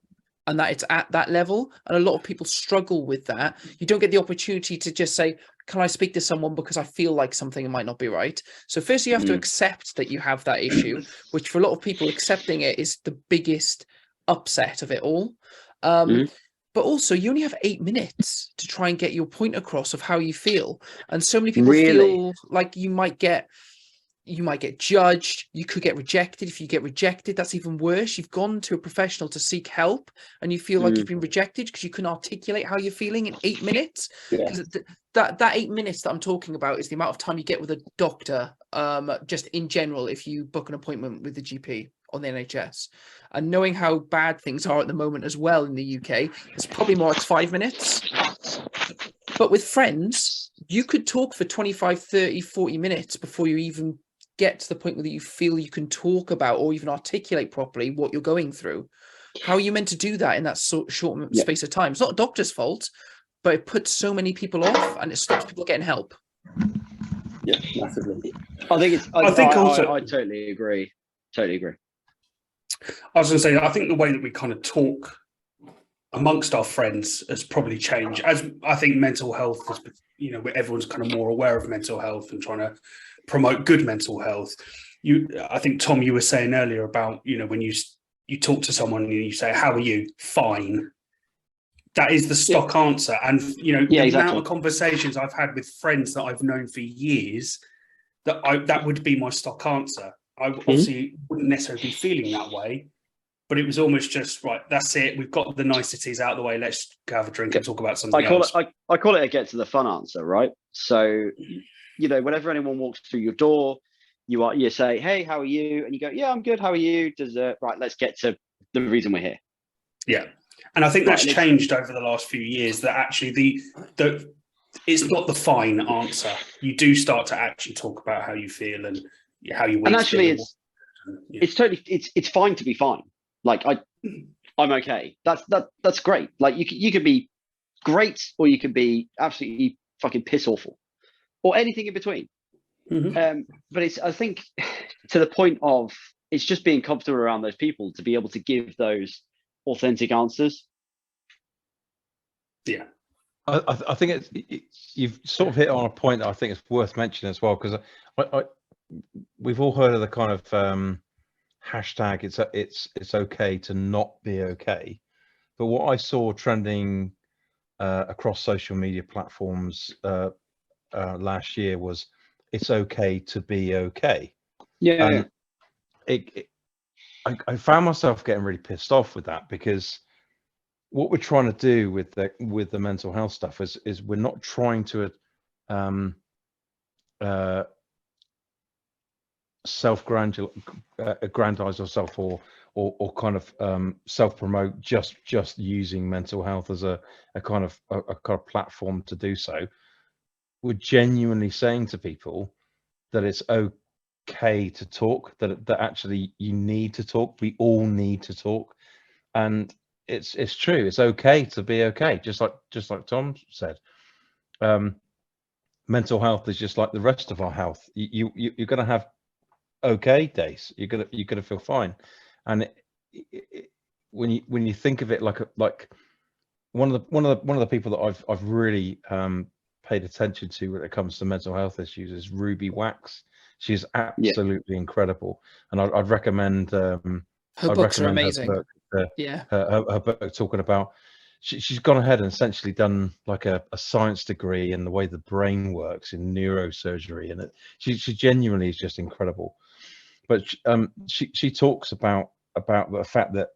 and that it's at that level. And a lot of people struggle with that. You don't get the opportunity to just say, can I speak to someone because I feel like something might not be right? So first you have to accept that you have that issue, which for a lot of people, accepting it is the biggest upset of it all. But also you only have 8 minutes to try and get your point across of how you feel. And so many people feel like you might get you might get judged. You could get rejected. If you get rejected, that's even worse. You've gone to a professional to seek help and you feel like you've been rejected because you couldn't articulate how you're feeling in 8 minutes. Because that 8 minutes that I'm talking about is the amount of time you get with a doctor, just in general, if you book an appointment with the GP on the NHS. And knowing how bad things are at the moment as well in the UK, it's probably more like 5 minutes. But with friends, you could talk for 25, 30, 40 minutes before you even get to the point where you feel you can talk about or even articulate properly what you're going through. How are you meant to do that in that short space of time? It's not a doctor's fault, but it puts so many people off and it stops people getting help. Yeah, massively. I totally agree. Totally agree. I was going to say, I think the way that we kind of talk amongst our friends has probably changed. As I think mental health is, everyone's kind of more aware of mental health and trying to promote good mental health. I think, Tom, you were saying earlier about, when you talk to someone and you say, how are you? Fine. That is the stock answer. And, the amount of conversations I've had with friends that I've known for years, that would be my stock answer. I obviously wouldn't necessarily be feeling that way, but it was almost just, right, that's it. We've got the niceties out of the way. Let's go have a drink and talk about something else. I call it a get to the fun answer, right? So, whenever anyone walks through your door, you say, hey, how are you? And you go, yeah, I'm good. How are you? Right, let's get to the reason we're here. Yeah. And I think that's changed over the last few years, that actually it's not the fine answer. You do start to actually talk about how you feel and how you. And actually, it's fine to be fine. Like I'm okay. That's great. Like you could be great, or you could be absolutely fucking piss awful, or anything in between. But I think to the point of, it's just being comfortable around those people to be able to give those authentic answers. Yeah, I think you've sort of hit on a point that I think is worth mentioning as well, because we've all heard of the kind of hashtag it's okay to not be okay, but what I saw trending across social media platforms last year was it's okay to be okay. And I found myself getting really pissed off with that, because what we're trying to do with the mental health stuff is we're not trying to aggrandize ourselves or kind of self-promote just using mental health as a kind of platform to do so. We're genuinely saying to people that it's okay to talk, that actually you need to talk. We all need to talk, and it's true. It's okay to be okay, just like Tom said. Mental health is just like the rest of our health. You're going to have okay days. You're gonna feel fine, and when you think of it like one of the people that I've really paid attention to when it comes to mental health issues is Ruby Wax. She's absolutely incredible, and I'd recommend her books are amazing. Her book, talking about she's gone ahead and essentially done like a science degree in the way the brain works in neurosurgery, and she genuinely is just incredible. But she talks about the fact that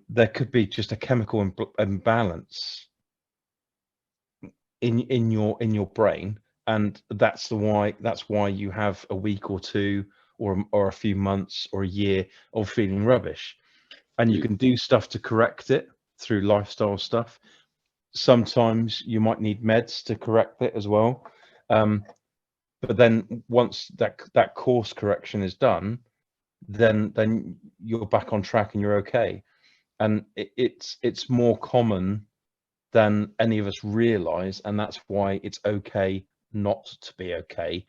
there could be just a chemical imbalance in your brain, and that's why you have a week or two or a few months or a year of feeling rubbish, and you can do stuff to correct it through lifestyle stuff. Sometimes you might need meds to correct it as well, but then once that course correction is done, then you're back on track and you're okay. And it's more common than any of us realize, and that's why it's okay not to be okay.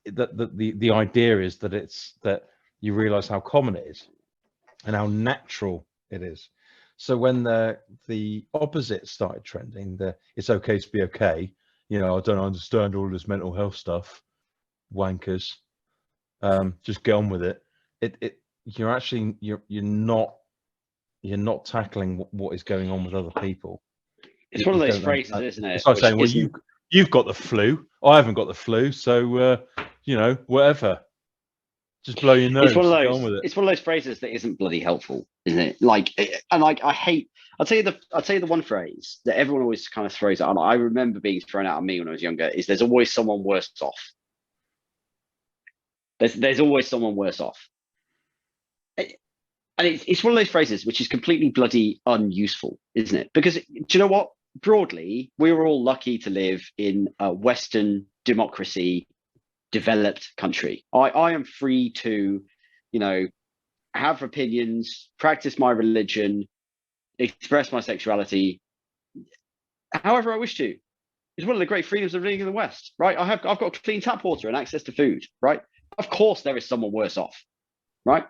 The idea is that you realize how common it is and how natural it is. So when the opposite started trending, it's okay to be okay, I don't understand all this mental health stuff, wankers, just get on with it. You're not tackling what is going on with other people. It's one of those phrases, isn't it? It's like saying, well, you You've got the flu. I haven't got the flu, so whatever. Just blow your nose. It's one of Get those. on with it. It's one of those phrases that isn't bloody helpful, isn't it? I hate. I'll tell you the one phrase that everyone always kind of throws out. And I remember being thrown out at me when I was younger. Is there's always someone worse off. There's always someone worse off. And it's one of those phrases which is completely bloody unuseful, isn't it? Because do you know what? Broadly, we were all lucky to live in a Western democracy, developed country. I am free to, have opinions, practice my religion, express my sexuality, however I wish to. It's one of the great freedoms of living in the West, right? I've got clean tap water and access to food, right? Of course, there is someone worse off, right?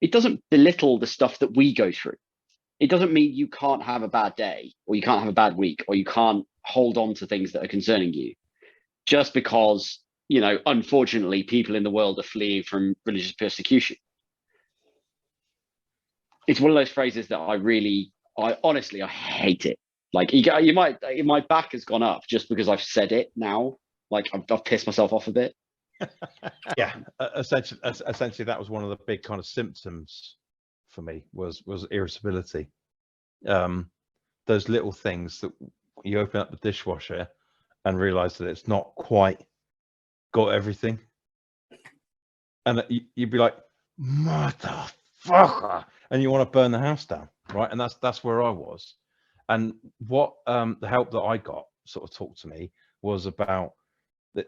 It doesn't belittle the stuff that we go through. It doesn't mean you can't have a bad day, or you can't have a bad week, or you can't hold on to things that are concerning you, just because, unfortunately, people in the world are fleeing from religious persecution. It's one of those phrases that I honestly hate it. Like my back has gone up just because I've said it now. Like I've pissed myself off a bit. Yeah, essentially that was one of the big kind of symptoms for me was irritability. Those little things that you open up the dishwasher and realize that it's not quite got everything, and you'd be like, motherfucker, and you want to burn the house down, right? And that's where I was. And what the help that I got sort of talked to me was about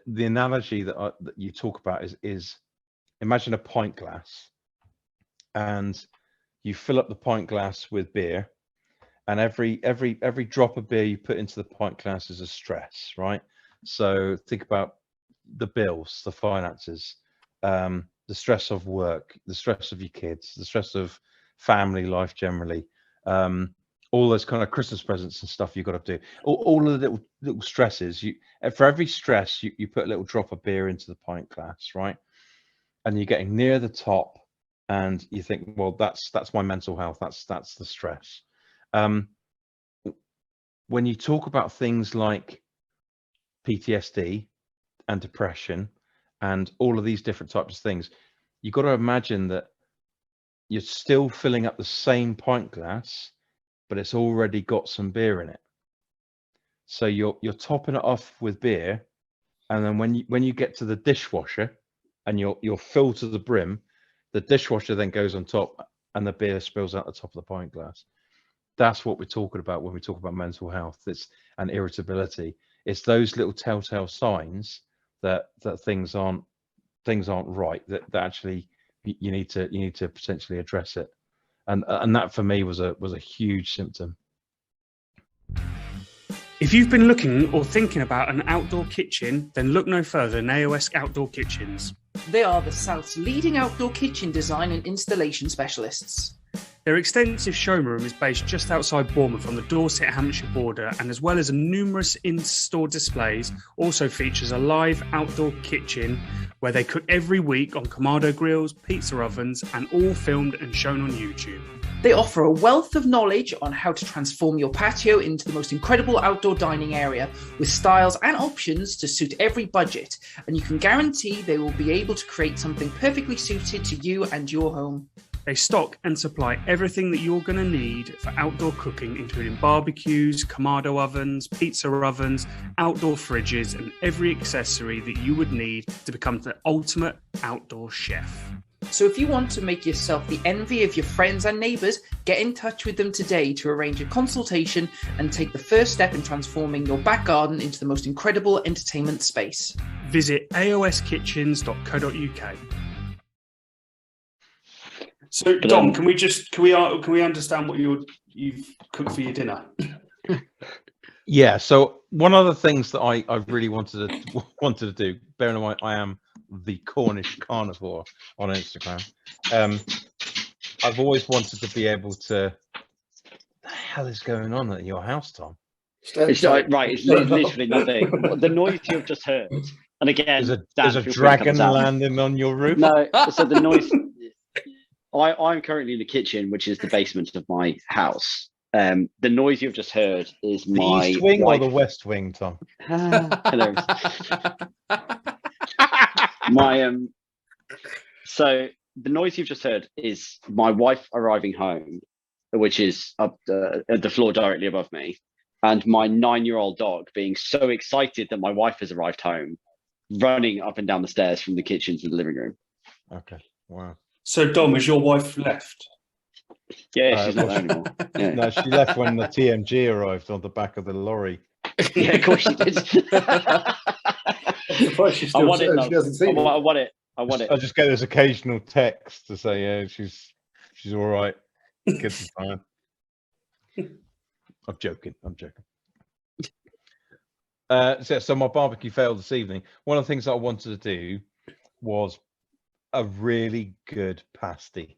the analogy that you talk about is imagine a pint glass, and you fill up the pint glass with beer, and every drop of beer you put into the pint glass is a stress, right? So think about the bills, the finances, the stress of work, the stress of your kids, the stress of family life generally, all those kind of Christmas presents and stuff you've got to do, all of the little stresses. For every stress, you put a little drop of beer into the pint glass, right? And you're getting near the top, and you think, well, that's my mental health. That's the stress. When you talk about things like PTSD and depression and all of these different types of things, you've got to imagine that you're still filling up the same pint glass, but it's already got some beer in it. So you're topping it off with beer, and then when you get to the dishwasher and you're filled to the brim, the dishwasher then goes on top and the beer spills out the top of the pint glass. That's what we're talking about when we talk about mental health. And irritability. It's those little telltale signs that things aren't right. That actually you need to potentially address it. And that for me was a huge symptom. If you've been looking or thinking about an outdoor kitchen, then look no further than AOS Outdoor Kitchens. They are the South's leading outdoor kitchen design and installation specialists. Their extensive showroom is based just outside Bournemouth on the Dorset-Hampshire border, and as well as numerous in-store displays, also features a live outdoor kitchen where they cook every week on Kamado grills, pizza ovens, and all filmed and shown on YouTube. They offer a wealth of knowledge on how to transform your patio into the most incredible outdoor dining area with styles and options to suit every budget, and you can guarantee they will be able to create something perfectly suited to you and your home. They stock and supply everything that you're going to need for outdoor cooking, including barbecues, Kamado ovens, pizza ovens, outdoor fridges, and every accessory that you would need to become the ultimate outdoor chef. So if you want to make yourself the envy of your friends and neighbours, get in touch with them today to arrange a consultation and take the first step in transforming your back garden into the most incredible entertainment space. Visit aoskitchens.co.uk. So, Dom, can we understand what you've cooked for your dinner? Yeah. So one of the things that I really wanted to do, bearing in mind I am the Cornish Carnivore on Instagram, I've always wanted to be able to. What the hell is going on at your house, Tom? It's right. It's literally nothing. The noise you've just heard, and again, there's a dragon landing on your roof. No, so the noise. I'm currently in the kitchen, which is the basement of my house, The noise you've just heard is The my East Wing wife. or the West Wing, Tom? Hilarious. My So the noise you've just heard is my wife arriving home, which is up at the floor directly above me, and my 9-year-old dog being so excited that my wife has arrived home, running up and down the stairs from the kitchen to the living room. Okay, wow. So Dom, has your wife left? Yeah, she's not there anymore. Yeah. No, she left when the TMG arrived on the back of the lorry. Yeah, of course she did. I'm surprised she's I still want it, she hasn't seen it. I want it. I want it. I just get this occasional text to say, yeah, she's all right. Kids are fine. I'm joking. So my barbecue failed this evening. One of the things that I wanted to do was a really good pasty,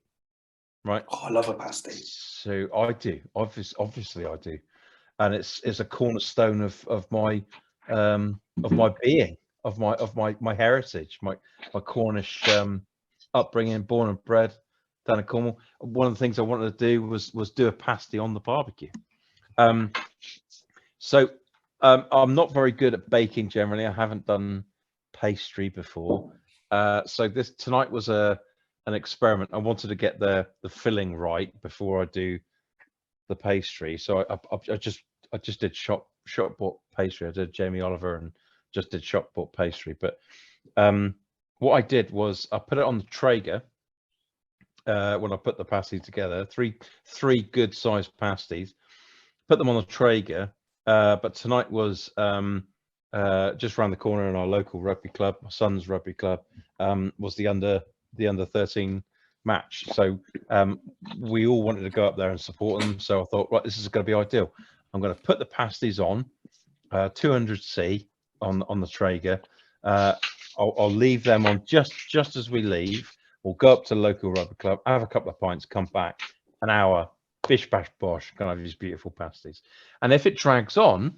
right? Oh, I love a pasty. So I do, obviously I do, and it's a cornerstone of my being, of my heritage, my Cornish upbringing, born and bred down in Cornwall. One of the things I wanted to do was do a pasty on the barbecue. So I'm not very good at baking generally. I haven't done pastry before. So tonight was an experiment. I wanted to get the filling right before I do the pastry. So I just did shop bought pastry. I did Jamie Oliver and just did shop bought pastry. But what I did was I put it on the Traeger when I put the pasty together. Three good sized pasties. Put them on the Traeger. But tonight was just around the corner in our local rugby club, my son's rugby club, was the under 13 match. So we all wanted to go up there and support them. So I thought, right, this is going to be ideal. I'm going to put the pasties on 200C on the Traeger. I'll leave them on just as we leave. We'll go up to the local rugby club, have a couple of pints, come back, an hour, bish bash bosh, kind of these beautiful pasties. And if it drags on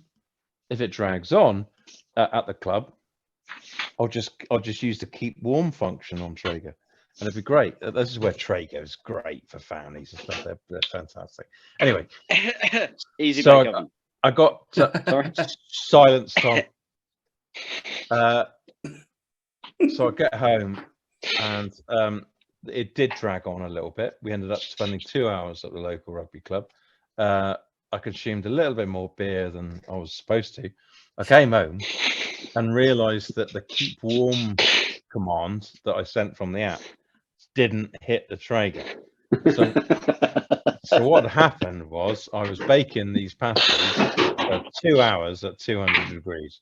at the club, I'll just use the keep warm function on Traeger, and it'd be great. This is where Traeger is great for families and stuff. They're fantastic. Anyway, easy. So I got Sorry. silence, Tom. So I get home and it did drag on a little bit. We ended up spending 2 hours at the local rugby club. I consumed a little bit more beer than I was supposed to. I came home and realized that the keep warm command that I sent from the app didn't hit the Traeger. So what happened was I was baking these pasties for 2 hours at 200 degrees.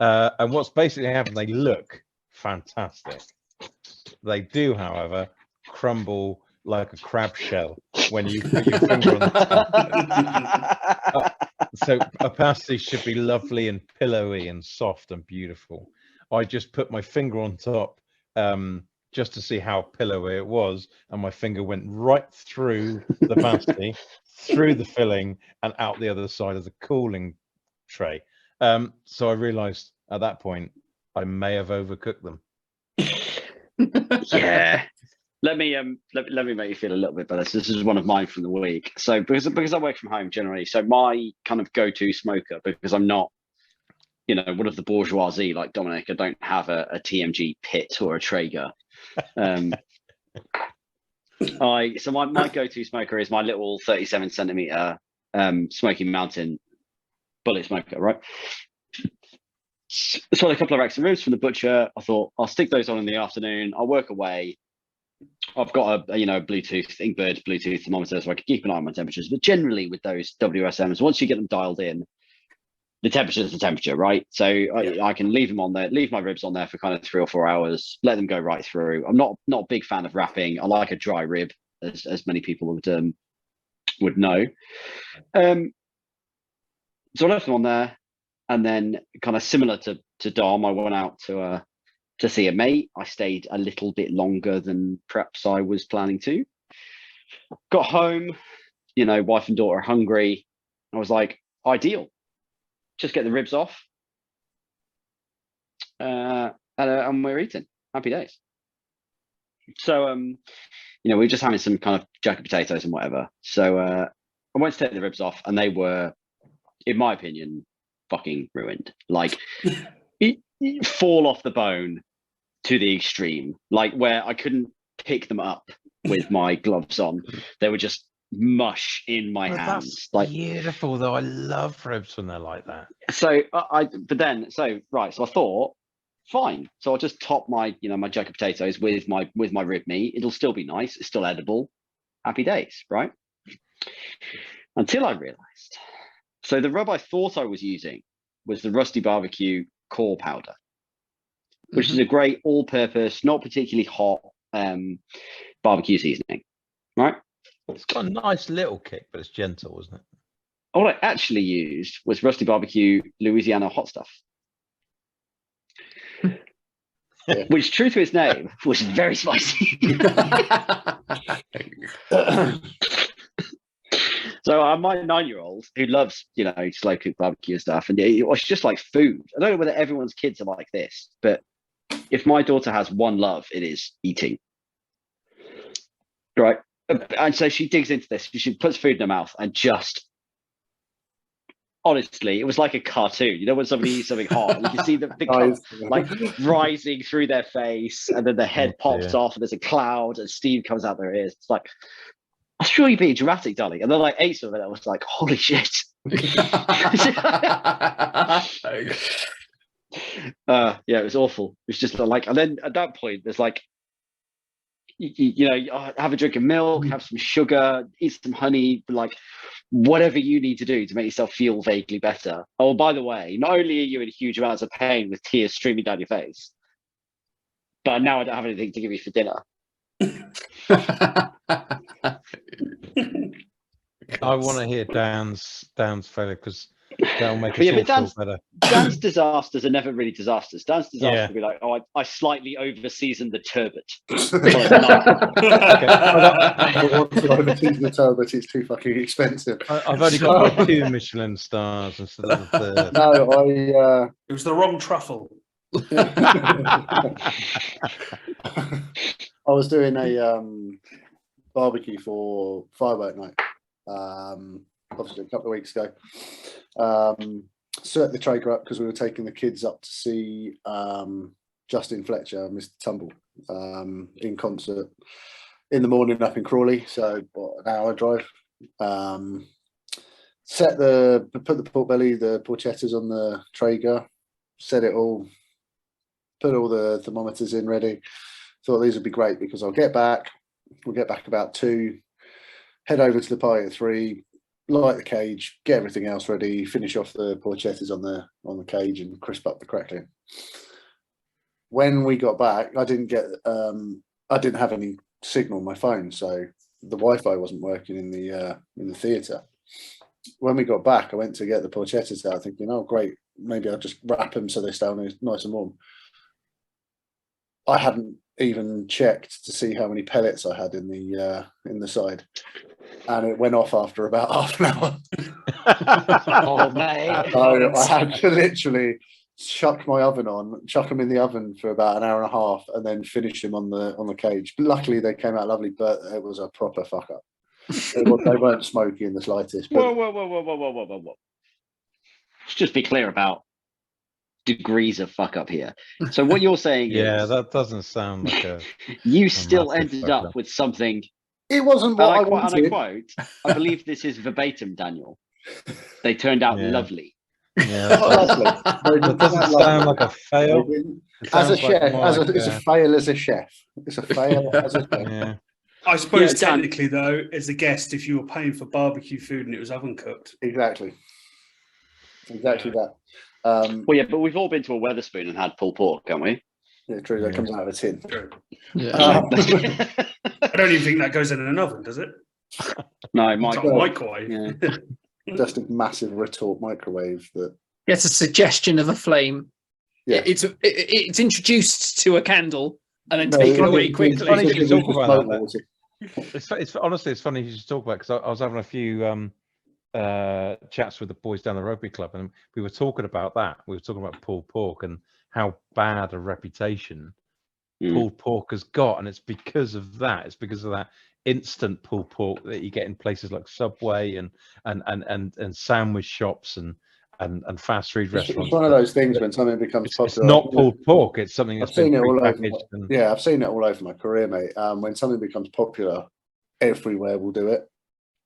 And what's basically happened, they look fantastic. They do, however, crumble like a crab shell when you put your finger on the top. So a pasty should be lovely and pillowy and soft and beautiful. I just put my finger on top just to see how pillowy it was, and my finger went right through the pasty, through the filling, and out the other side of the cooling tray. So I realized at that point I may have overcooked them. Yeah. Let me make you feel a little bit better. So this is one of mine from the week. So because I work from home generally, so my kind of go-to smoker, because I'm not, one of the bourgeoisie like Dominic, I don't have a TMG pit or a Traeger. My go-to smoker is my little 37 centimeter Smoky Mountain bullet smoker, right? So a couple of racks of ribs from the butcher. I thought I'll stick those on in the afternoon. I'll work away. I've got a Bluetooth Inkbird Bluetooth thermometer, so I can keep an eye on my temperatures. But generally with those WSMs, once you get them dialed in, the temperature is the temperature, right? So I can leave them on there, leave my ribs on there for kind of 3 or 4 hours, let them go right through. I'm not a big fan of wrapping. I like a dry rib, as many people would know. So I left them on there, and then kind of similar to Dom, I went out to see a mate. I stayed a little bit longer than perhaps I was planning to. Got home, wife and daughter are hungry. I was like, ideal. Just get the ribs off. And we're eating. Happy days. So, we're just having some kind of jacket potatoes and whatever. So I went to take the ribs off, and they were, in my opinion, fucking ruined. Like, it fall off the bone to the extreme, like where I couldn't pick them up with my gloves on. They were just mush in my hands. That's Like, beautiful, though. I love ribs when they're like that. so I thought, fine. So I'll just top my, my jug of potatoes with my rib meat. It'll still be nice. It's still edible. Happy days, right? Until I realized. So the rub I thought I was using was the Rusty BBQ core powder, which is a great all-purpose, not particularly hot barbecue seasoning, right? It's got a nice little kick, but it's gentle, isn't it? All I actually used was Rusty BBQ Louisiana hot stuff. Which, true to its name, was very spicy. So my 9-year-old, who loves, slow cooked barbecue and stuff, and it was just like food. I don't know whether everyone's kids are like this, but if my daughter has one love, it is eating. Right? And so she digs into this. She puts food in her mouth and just, honestly, it was like a cartoon. You know, when somebody eats something hot, you can see the like rising through their face, and then the head pops off, and there's a cloud, and steam comes out their ears. It's like, I'm sure you're being dramatic, darling. And then like ate some of it. I was like, holy shit. Yeah, it was awful. It was just like, and then at that point, there's like, have a drink of milk, have some sugar, eat some honey, like whatever you need to do to make yourself feel vaguely better. Oh, by the way, not only are you in huge amounts of pain with tears streaming down your face, but now I don't have anything to give you for dinner. I want to hear Dan's failure, because that'll make us all feel better. Dan's disasters are never really disasters. Dan's disaster will be like, oh, I slightly over-seasoned the turbot. Over-seasoned the turbot, it's too fucking expensive. I've only got like 2 Michelin stars instead of a third. No, it was the wrong truffle. I was doing a barbecue for Firework Night, obviously a couple of weeks ago. Set the Traeger up because we were taking the kids up to see Justin Fletcher, Mr. Tumble, in concert in the morning up in Crawley, so an hour drive. Put the pork belly, the porchettas on the Traeger, set it all, put all the thermometers in ready. Thought these would be great because we'll get back about 2, head over to the party at 3, light the cage, get everything else ready, finish off the porchettas on the cage and crisp up the crackling. When we got back, I didn't have any signal on my phone, so the Wi-Fi wasn't working in the theatre. When we got back, I went to get the porchettas out, thinking, oh great, maybe I'll just wrap them so they stay nice and warm. I hadn't even checked to see how many pellets I had in the side, and it went off after about half an hour. Oh mate! So I had to literally chuck them in the oven for about an hour and a half, and then finish them on the cage. But luckily they came out lovely, but it was a proper fuck up. They weren't smoky in the slightest. But... Whoa! Let's just be clear about degrees of fuck up here. So what you're saying is, that doesn't sound like a you still ended up with something. It wasn't what I wanted. And I quote, I believe this is verbatim, Daniel. They turned out lovely. Yeah, that doesn't sound like a fail. As a chef, it's a fail as a chef. It's a fail as a chef. Yeah. I suppose technically, though, as a guest, if you were paying for barbecue food and it was oven cooked. Exactly that. Well, yeah, but we've all been to a Wetherspoon and had pulled pork, haven't we? Yeah, true. That comes out of a tin. True. Yeah. I don't even think that goes in an oven, does it? No, microwave. Yeah. Just a massive retort microwave that. It's a suggestion of a flame. Yeah, it's introduced to a candle and then taken away quickly. Funny you talk about that. It's honestly, it's funny you should talk about, because I was having a few chats with the boys down the rugby club, and we were talking about that. We were talking about pulled pork and how bad a reputation pulled pork has got, and it's because of that. It's because of that instant pulled pork that you get in places like Subway and sandwich shops and fast food restaurants. It's one of those things when something becomes popular. It's not pulled pork. It's something that's been prepackaged. Yeah, I've seen it all over my career, mate. When something becomes popular, everywhere will do it,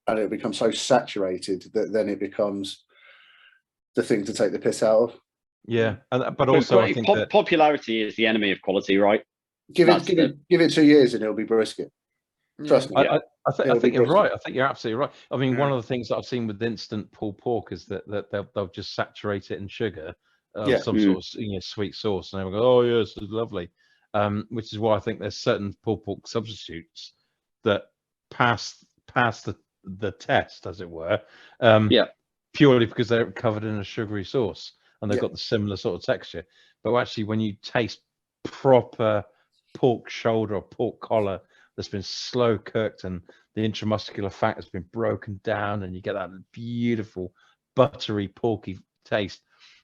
and it becomes so saturated that then it becomes the thing to take the piss out of. Yeah, but also I think that popularity is the enemy of quality, right? Give it 2 years and it'll be brisket. Trust me. I think you're right. I think you're absolutely right. I mean, one of the things that I've seen with instant pulled pork is that they'll just saturate it in sugar, some sort of sweet sauce, and they'll go, "Oh yes, it's lovely," which is why I think there's certain pulled pork substitutes that pass the test, as it were, purely because they're covered in a sugary sauce and they've got the similar sort of texture. But actually, when you taste proper pork shoulder or pork collar that's been slow cooked and the intramuscular fat has been broken down, and you get that beautiful buttery porky taste.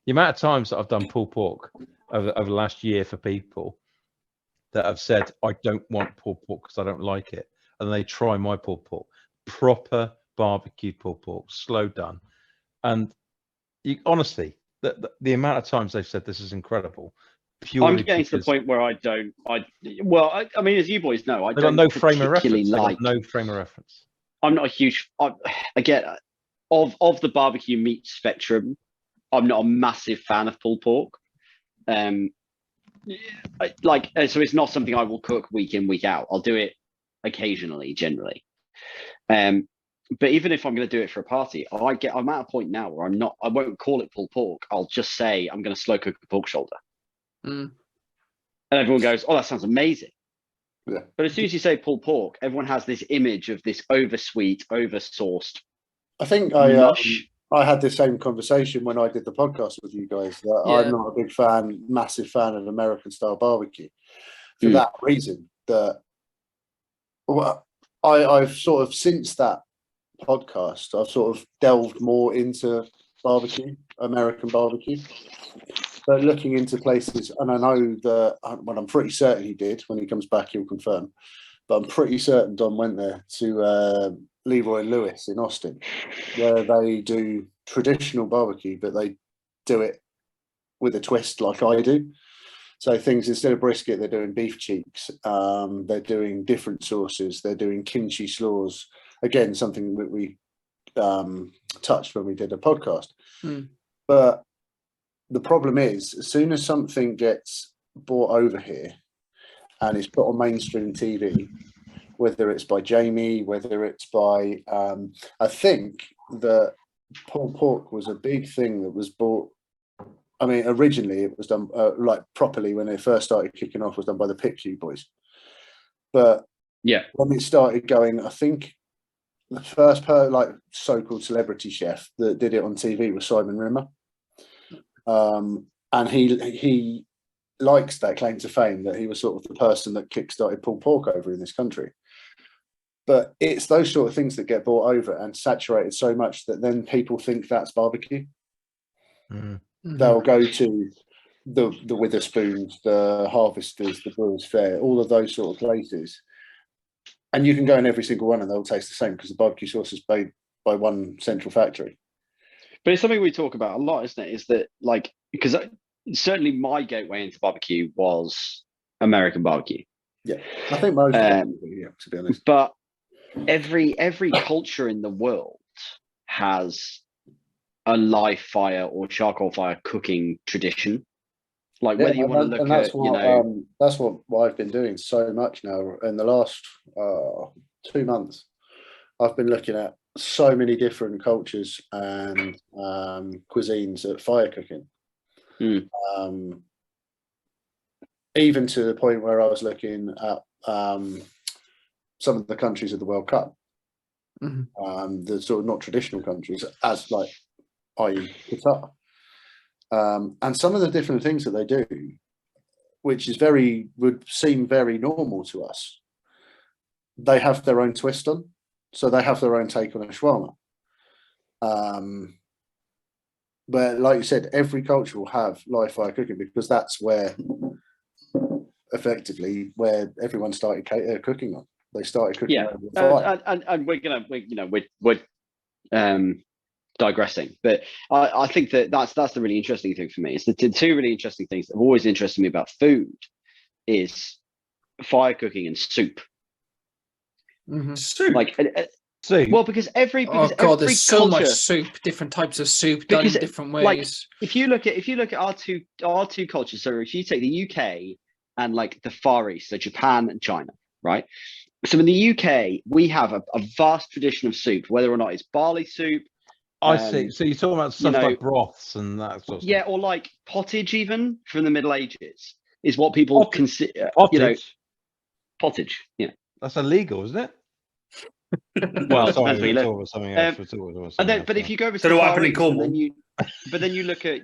The amount of times that I've done pulled pork over the last year for people that have said, I don't want pulled pork because I don't like it, and they try my pulled pork, proper barbecue pulled pork, slow done, and honestly, the amount of times they've said this is incredible. I'm getting to the point where I mean, as you boys know, I don't no frame of particularly reference. No frame of reference. I'm not a huge. I get of the barbecue meat spectrum. I'm not a massive fan of pulled pork. So it's not something I will cook week in, week out. I'll do it occasionally, generally. But even if I'm going to do it for a party, I'm at a point now where I won't call it pulled pork. I'll just say I'm going to slow cook a pork shoulder. And everyone goes, "Oh, that sounds amazing." Yeah. But as soon as you say pulled pork, everyone has this image of this oversweet, oversauced. I think I had the same conversation when I did the podcast with you guys. I'm not a big massive fan of American style barbecue for that reason. That I've sort of, since that podcast, I've sort of delved more into barbecue, American barbecue. But looking into places, and I know that, well, I'm pretty certain he did. When he comes back, he'll confirm. But I'm pretty certain Don went there to Leroy Lewis in Austin, where they do traditional barbecue, but they do it with a twist like I do. So things, instead of brisket, they're doing beef cheeks. They're doing different sauces. They're doing kimchi slaws. Again, something that we touched when we did a podcast. But the problem is, as soon as something gets brought over here and it's put on mainstream TV, whether it's by Jamie, whether it's by, I think that pulled pork was a big thing that was bought. I mean, originally it was done like properly when it first started kicking off, was done by the BBQ boys. But when it started going, I think the first so-called celebrity chef that did it on TV was Simon Rimmer. And he likes that claim to fame that he was sort of the person that kickstarted pulled pork over in this country. But it's those sort of things that get brought over and saturated so much that then people think that's barbecue. They'll go to the Witherspoons, the Harvesters, the Brewers Fair, all of those sort of places, and you can go in every single one and they'll taste the same because the barbecue sauce is made by one central factory. But it's something we talk about a lot, isn't it? Is that, like, because certainly my gateway into barbecue was American barbecue. Yeah, I think most to be honest. But every culture in the world has a live fire or charcoal fire cooking tradition. Like whether you want to look at, that's what I've been doing so much now in the last 2 months. I've been looking at so many different cultures and cuisines at fire cooking. Even to the point where I was looking at some of the countries of the World Cup, the sort of not traditional countries, as like i.e. Qatar, and some of the different things that they do, which is would seem very normal to us. They have their own twist on. So they have their own take on a shawarma. But like you said, every culture will have live fire cooking because that's where, effectively, where everyone started cooking on. they started cooking. Yeah, over the fire. and we're digressing, but I think that's the really interesting thing for me. It's the two really interesting things that have always interested me about food is fire cooking and soup. Soup. Like, soup. well, because every there's culture, so much soup, different types of soup done in different ways. Like, if you look at our two cultures, so if you take the UK and like the Far East, so Japan and China, right? So in the UK, we have a vast tradition of soup, whether or not it's barley soup. I see. So you're talking about stuff like broths and that sort of stuff. Or like pottage, even from the Middle Ages, is what people consider. Pottage. Pottage. Yeah, that's illegal, isn't it? Well, it depends where you look. But if you go over to what happened in Cornwall, then you look at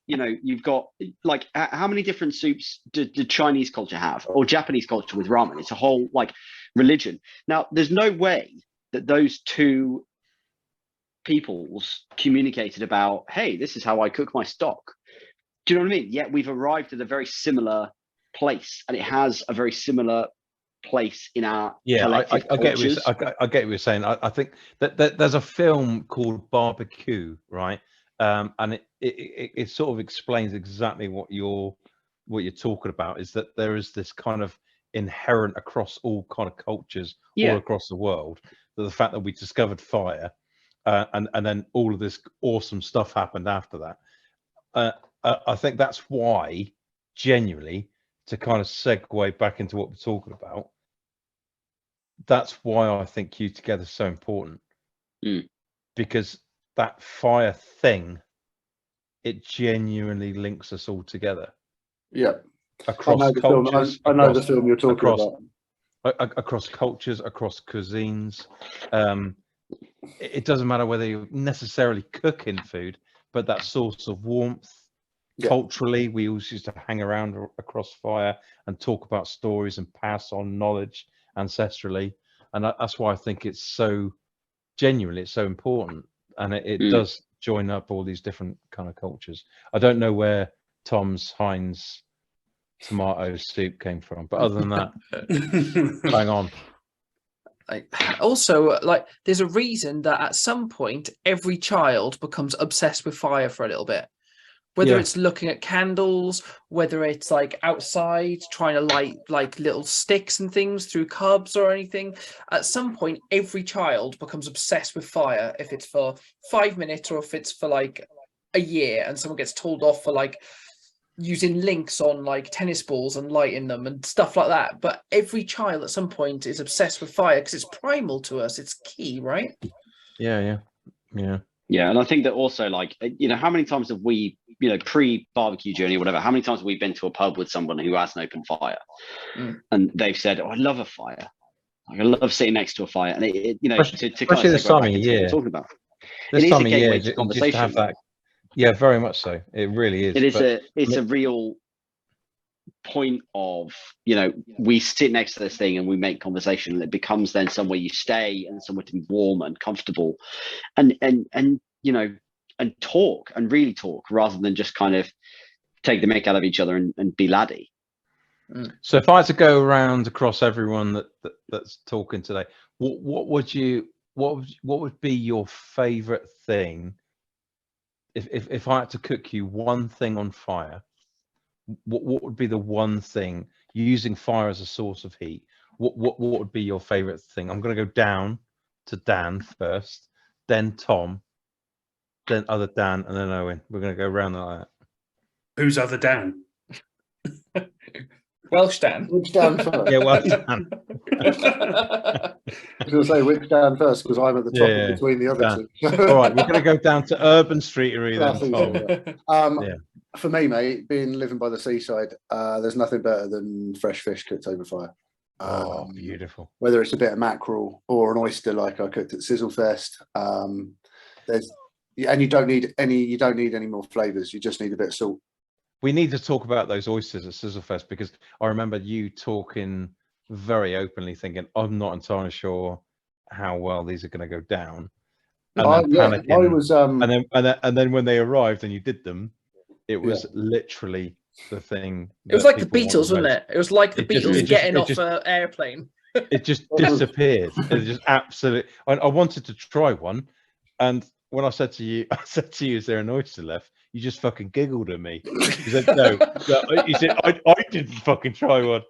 you've got like how many different soups did Chinese culture have, or Japanese culture with ramen? It's a whole like religion. Now, there's no way that those two peoples communicated about, hey, this is how I cook my stock. Do you know what I mean? Yet we've arrived at a very similar place, and it has a very similar place in our collective cultures. I get what you're saying. I think that there's a film called Barbecue, right? And it sort of explains exactly what you're talking about, is that there is this kind of inherent across all kind of cultures all across the world, that the fact that we discovered fire and then all of this awesome stuff happened after that. I think that's why, genuinely, to kind of segue back into what we're talking about, that's why I think Q Together is so important. Because that fire thing, it genuinely links us all together. Yeah. Across cultures. I know the film you're talking about. Across cultures, across cuisines. It doesn't matter whether you're necessarily cooking food, but that source of warmth. Culturally, we always used to hang around across fire and talk about stories and pass on knowledge ancestrally, and that's why I think it's so genuinely, it's so important, and it does join up all these different kind of cultures. I don't know where Tom's Heinz tomato soup came from, but other than that, bang on. Also, like, there's a reason that at some point every child becomes obsessed with fire for a little bit. Whether it's looking at candles, whether it's like outside trying to light like little sticks and things through cubs or anything, at some point every child becomes obsessed with fire, if it's for 5 minutes or if it's for like a year, and someone gets told off for like using links on like tennis balls and lighting them and stuff like that. But every child at some point is obsessed with fire because it's primal to us. It's key, right? Yeah. And I think that also, like, how many times have we, pre-barbecue journey or whatever, how many times have we been to a pub with someone who has an open fire and they've said, oh, I love a fire. Like, I love sitting next to a fire. And especially kind of this time of year. Talking about. This time of year, just to have that. Yeah, very much so. It really is. It's a real point of, we sit next to this thing and we make conversation, and it becomes then somewhere you stay and somewhere to be warm and comfortable and talk and really talk, rather than just kind of take the mick out of each other and be laddie. So if I had to go around across everyone that's talking today, what would be your favorite thing if I had to cook you one thing on fire? What would be the one thing, using fire as a source of heat? What would be your favorite thing? I'm going to go down to Dan first, then Tom, then other Dan, and then Owen. We're going to go around like that. Who's other Dan? Welsh Dan. Which Dan first? Yeah, Welsh Dan. I was going to say which Dan first, because I'm at the top between the other two. All right, we're going to go down to Urban Streetery then, Tom. For me, mate, living by the seaside, there's nothing better than fresh fish cooked over fire. Beautiful. Whether it's a bit of mackerel or an oyster like I cooked at Sizzlefest, and you don't need any more flavors. You just need a bit of salt. We need to talk about those oysters at Sizzlefest, because I remember you talking very openly, thinking, I'm not entirely sure how well these are going to go down. And then panicking. I was, and then when they arrived and you did them, it was literally the thing. It was like the Beatles, wasn't it? It was like the Beatles getting off an airplane. It just disappeared. It just absolutely. I wanted to try one, and when I said to you, "Is there an oyster left?" You just fucking giggled at me. You said, "No." You said, "I didn't fucking try one."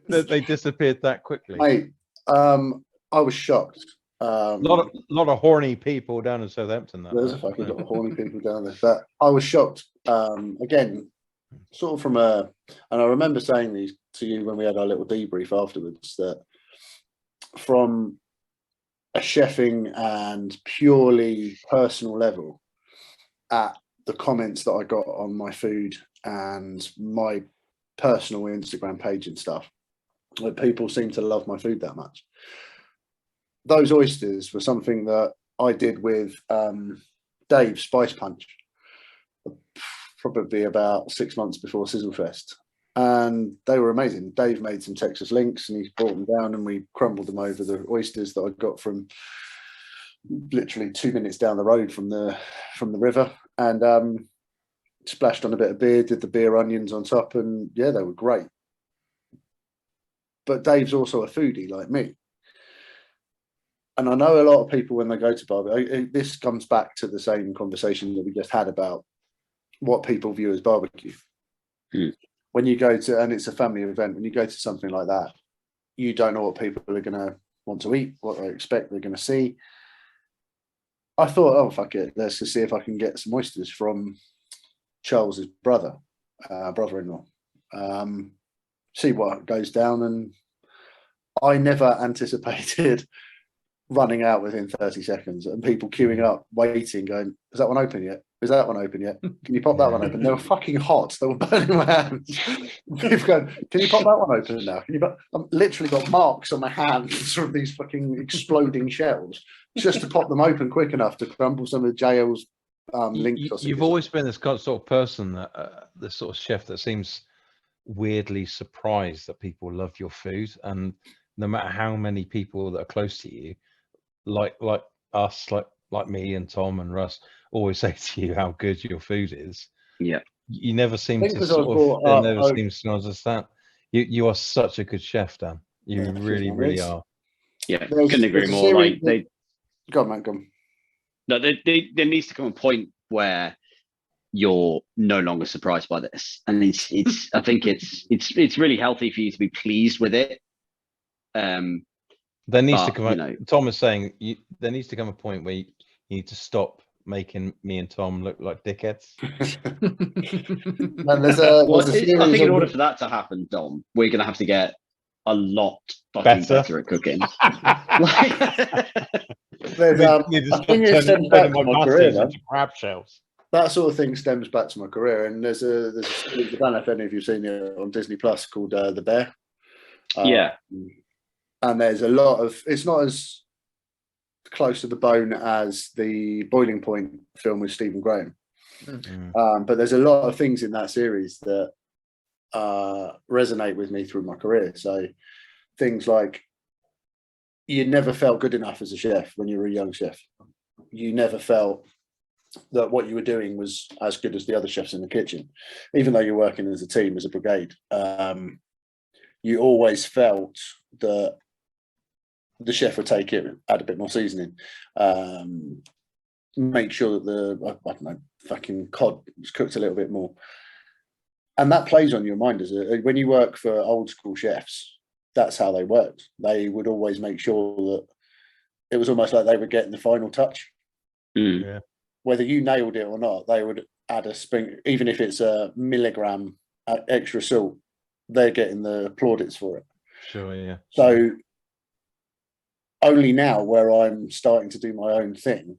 They disappeared that quickly. Mate, I was shocked. Lot of horny people down in Southampton. There's a fucking lot of horny people down there, but I was shocked. Again, sort of from and I remember saying these to you when we had our little debrief afterwards, that from a chefing and purely personal level, at the comments that I got on my food and my personal Instagram page and stuff, where people seem to love my food that much. Those oysters were something that I did with Dave Spice Punch, probably about 6 months before Sizzlefest, and they were amazing. Dave made some Texas links and he brought them down, and we crumbled them over the oysters that I got from literally 2 minutes down the road from the river, and splashed on a bit of beer, did the beer onions on top, and yeah, they were great. But Dave's also a foodie like me. And I know a lot of people, when they go to barbecue, this comes back to the same conversation that we just had about what people view as barbecue. When you go to, and it's a family event, when you go to something like that, you don't know what people are going to want to eat, what they expect they're going to see. I thought, oh, fuck it, let's just see if I can get some oysters from Charles's brother-in-law. See what goes down. And I never anticipated running out within 30 seconds and people queuing up, waiting, going, is that one open yet? Is that one open yet? Can you pop that one open? They were fucking hot. They were burning my hands. People going, can you pop that one open now? I've literally got marks on my hands from these fucking exploding shells just to pop them open quick enough to crumble some of JL's link sausages. You've always been this sort of person, that the sort of chef that seems weirdly surprised that people love your food, and no matter how many people that are close to you, like us, like me and Tom and Russ, always say to you how good your food is. Yeah, you never seem to sort of. It never seems to understand. You are such a good chef, Dan. You really are. Yeah, couldn't agree more. Like they, go on, man, go on. No, there needs to come a point where you're no longer surprised by this, and it's. I think it's really healthy for you to be pleased with it. There needs to come. Tom is saying there needs to come a point where you need to stop making me and Tom look like dickheads. Man, I think in order for that to happen, Dom, we're going to have to get a lot better at cooking. Crab shells. That sort of thing stems back to my career, and there's a I don't know if any of you've seen it on Disney Plus called The Bear. Yeah. And there's a lot of, it's not as close to the bone as the Boiling Point film with Stephen Graham. But there's a lot of things in that series that resonate with me through my career. So things like, you never felt good enough as a chef when you were a young chef. You never felt that what you were doing was as good as the other chefs in the kitchen, even though you're working as a team, as a brigade. You always felt that the chef would take it, add a bit more seasoning, make sure that I don't know, fucking cod was cooked a little bit more. And that plays on your mind when you work for old school chefs. That's how they worked. They would always make sure that it was almost like they were getting the final touch. Yeah. Whether you nailed it or not, they would add a spring, even if it's a milligram extra salt, they're getting the plaudits for it. Sure, yeah. So only now, where I'm starting to do my own thing,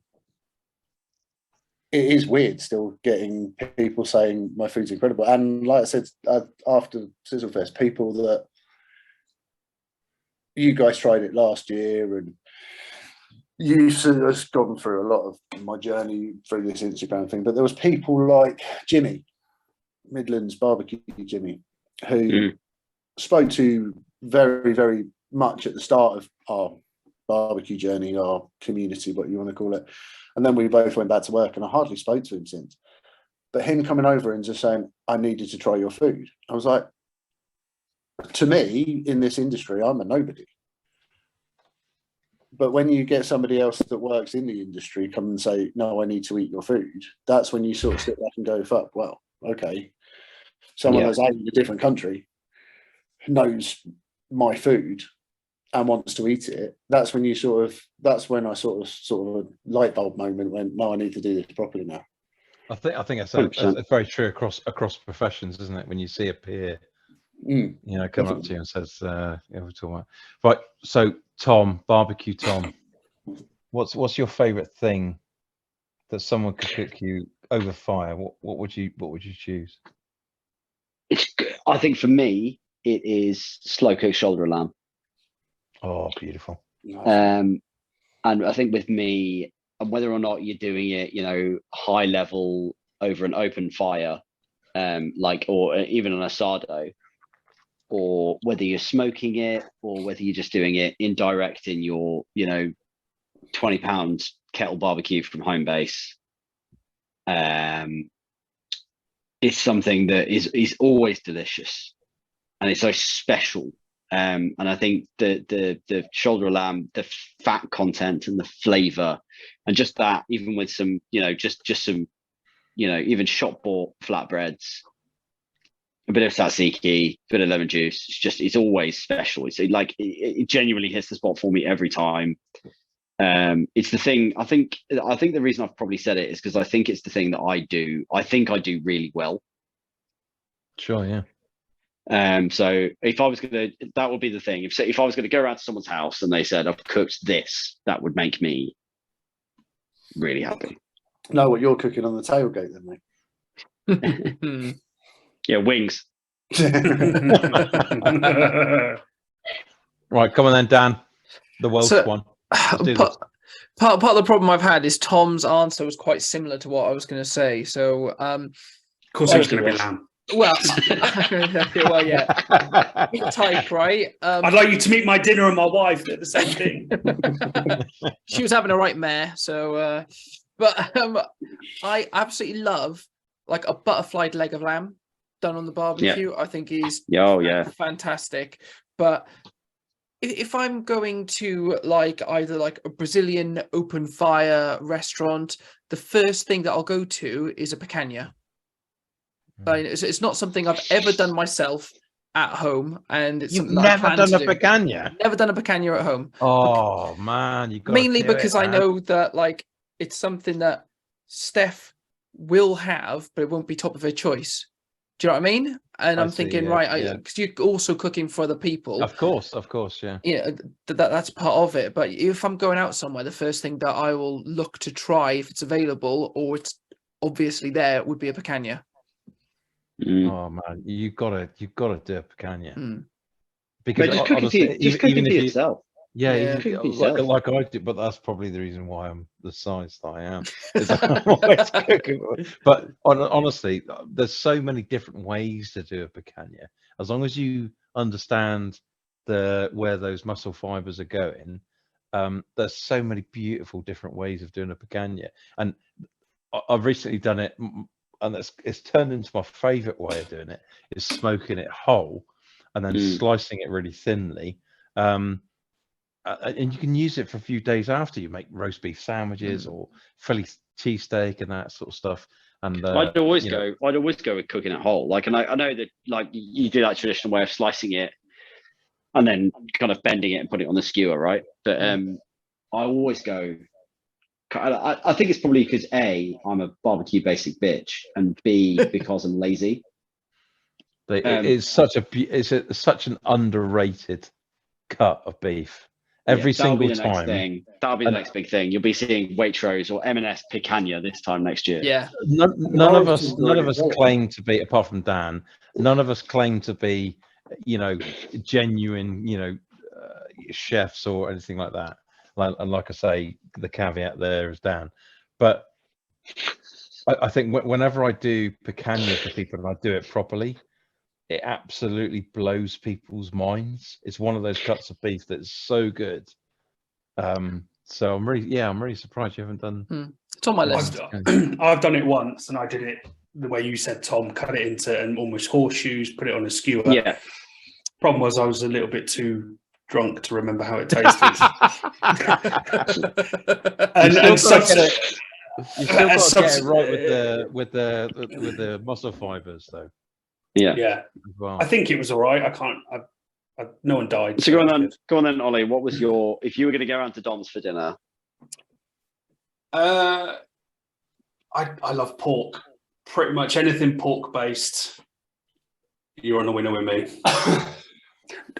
it is weird still getting people saying my food's incredible. And like I said, after Sizzlefest, people that you guys tried it last year, and you've gone through a lot of my journey through this Instagram thing, but there was people like Jimmy, Midlands Barbecue Jimmy, who spoke to very, very much at the start of our barbecue journey, our community, what you want to call it. And then we both went back to work, and I hardly spoke to him since. But him coming over and just saying, I needed to try your food. I was like, to me, in this industry, I'm a nobody. But when you get somebody else that works in the industry come and say, no, I need to eat your food, that's when you sort of sit back and go, fuck, well, okay. Someone that's out in a different country knows my food and wants to eat it. That's when I sort of light bulb moment when, no, I need to do this properly now. I think that's very true across professions, isn't it? When you see a peer, you know, come up to you and says, "Yeah, we're talking about." Right. So, Tom, barbecue Tom, what's your favourite thing that someone could cook you over fire? What would you choose? I think for me, it is slow cooked shoulder of lamb. Oh, beautiful. And I think with me, and whether or not you're doing it, you know, high level over an open fire, or even on a sardo, or whether you're smoking it, or whether you're just doing it indirect in your, you know, 20-pound kettle barbecue from home base, it's something that is always delicious, and it's so special. And I think the shoulder of lamb, the fat content and the flavor, and just that, even with some, you know, just some, you know, even shop bought flatbreads, a bit of tzatziki, a bit of lemon juice. It's always special. It genuinely hits the spot for me every time. It's the thing. I think the reason I've probably said it is because I think it's the thing that I do really well. Sure, yeah. So if I was that would be the thing. If I was going to go around to someone's house and they said, I've cooked this, that would make me really happy. Know what you're cooking on the tailgate then, mate? Yeah, wings. Right, come on then, Dan. The Welsh one. Part of the problem I've had is Tom's answer was quite similar to what I was going to say. So, of course, it was going to be lamb. Well, well, yeah, type, right? I'd like you to meet my dinner and my wife. They're the same thing. She was having a right mare, so. But I absolutely love like a butterflied leg of lamb done on the barbecue. Yeah. I think is fantastic. But if I'm going to either a Brazilian open fire restaurant, the first thing that I'll go to is a picanha. It's not something I've ever done myself at home, and it's You've never done a picanha. Never done a picanha at home. Oh man, you got mainly because I know that it's something that Steph will have, but it won't be top of her choice. Do you know what I mean? And I'm thinking, because you're also cooking for other people. Of course, yeah. Yeah, that's part of it. But if I'm going out somewhere, the first thing that I will look to try, if it's available or it's obviously there, would be a picanha. Oh man, you've got to do a picanha. Because just cooking for yourself. Yeah, like I do, but that's probably the reason why I'm the size that I am. I'm always cooking. But honestly, there's so many different ways to do a picanha. As long as you understand where those muscle fibers are going, there's so many beautiful different ways of doing a picanha. And I've recently done it, and it's turned into my favorite way of doing it, is smoking it whole and then slicing it really thinly. And you can use it for a few days after you make roast beef sandwiches or Philly cheesesteak and that sort of stuff. And I'd always go with cooking it whole. And I know that you do that traditional way of slicing it and then kind of bending it and putting it on the skewer, right? But I always go. I think it's probably because A, I'm a barbecue basic bitch, and B, because I'm lazy. It's such an underrated cut of beef. Every single time. That'll be the next big thing. You'll be seeing Waitrose or M&S picanha this time next year. Yeah. None of us claim to be, apart from Dan, none of us claim to be, genuine, chefs or anything like that. And like I say, the caveat there is Dan. But I think whenever I do picanha for people and I do it properly, it absolutely blows people's minds. It's one of those cuts of beef that's so good. So I'm really surprised you haven't done. It's on my list. I've done it once, and I did it the way you said, Tom. Cut it into almost horseshoes, put it on a skewer. Yeah. Problem was I was a little bit too drunk to remember how it tasted. You still got to get it right with the muscle fibers, though. Yeah. As well. I think it was all right. I can't. No one died. So go on then, Ollie. What was your, if you were going to go around to Don's for dinner? I love pork. Pretty much anything pork based, you're on a winner with me.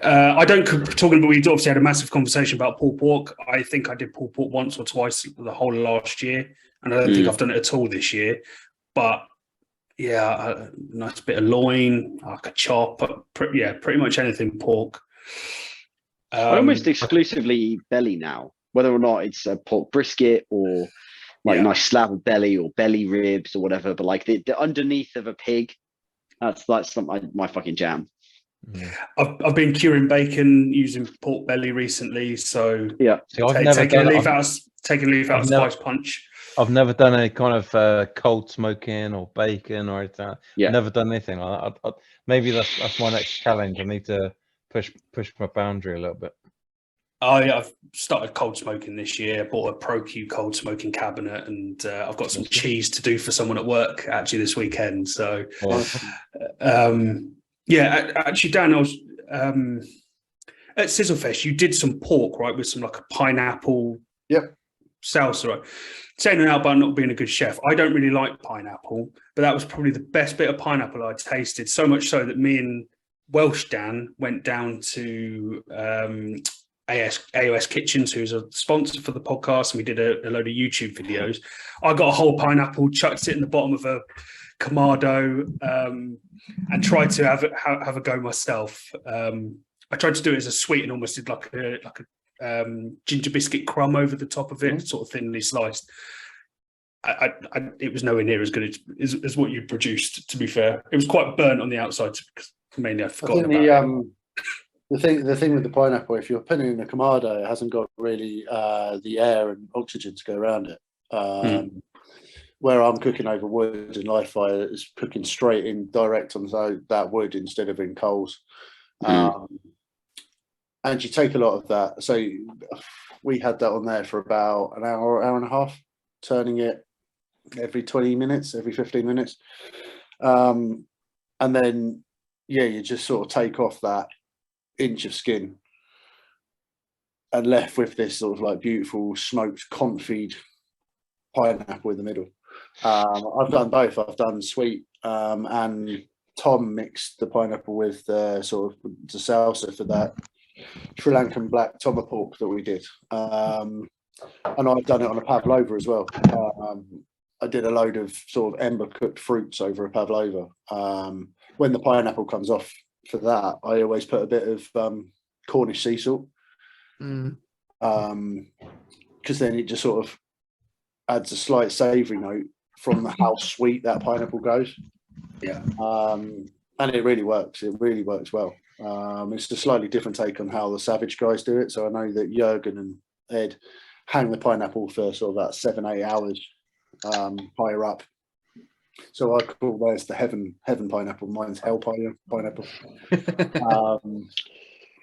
I don't talking about. We obviously had a massive conversation about pulled pork. I think I did pulled pork once or twice the whole of last year, and I don't think I've done it at all this year. But yeah, a nice bit of loin, like a chop. Pretty much anything pork. I almost exclusively eat belly now, whether or not it's a pork brisket or like a nice slab of belly or belly ribs or whatever. But like the underneath of a pig, that's my fucking jam. Yeah. I've been curing bacon using pork belly recently, so yeah. See, taking a leaf out of Spice Punch. I've never done any kind of cold smoking or bacon or anything. Yeah. Never done anything like that. Maybe that's my next challenge. I need to push my boundary a little bit. Oh yeah, I've started cold smoking this year. I bought a ProQ cold smoking cabinet, and I've got some cheese to do for someone at work actually this weekend. So, yeah, actually, Dan, I was at Sizzlefest. You did some pork, right, with some like a pineapple salsa, right? Saying it out about not being a good chef, I don't really like pineapple, but that was probably the best bit of pineapple I tasted. So much so that me and Welsh Dan went down to AOS Kitchens, who's a sponsor for the podcast, and we did a load of YouTube videos. I got a whole pineapple, chucked it in the bottom of a Kamado, and tried to have a go myself. I tried to do it as a sweet and almost did like a ginger biscuit crumb over the top of it, sort of thinly sliced. It was nowhere near as good as what you produced. To be fair, it was quite burnt on the outside because mainly I'd forgotten about it. The thing with the pineapple, if you're putting it in a Kamado, it hasn't got really the air and oxygen to go around it. Where I'm cooking over wood and live fire, is cooking straight in direct on that wood instead of in coals. And you take a lot of that. So we had that on there for about an hour and a half, turning it every 20 minutes, every 15 minutes. And then, you just sort of take off that inch of skin and left with this sort of like beautiful smoked confit pineapple in the middle. I've done both. I've done sweet, and Tom mixed the pineapple with sort of the salsa for that Sri Lankan black tomahawk that we did. And I've done it on a pavlova as well. I did a load of sort of ember cooked fruits over a pavlova. When the pineapple comes off for that, I always put a bit of Cornish sea salt, because then it just sort of adds a slight savoury note from how sweet that pineapple goes. And it really works. It really works well. It's a slightly different take on how the Savage guys do it. So I know that Jurgen and Ed hang the pineapple for sort of about 7-8 hours higher up. So I call theirs the heaven pineapple. Mine's hell pineapple.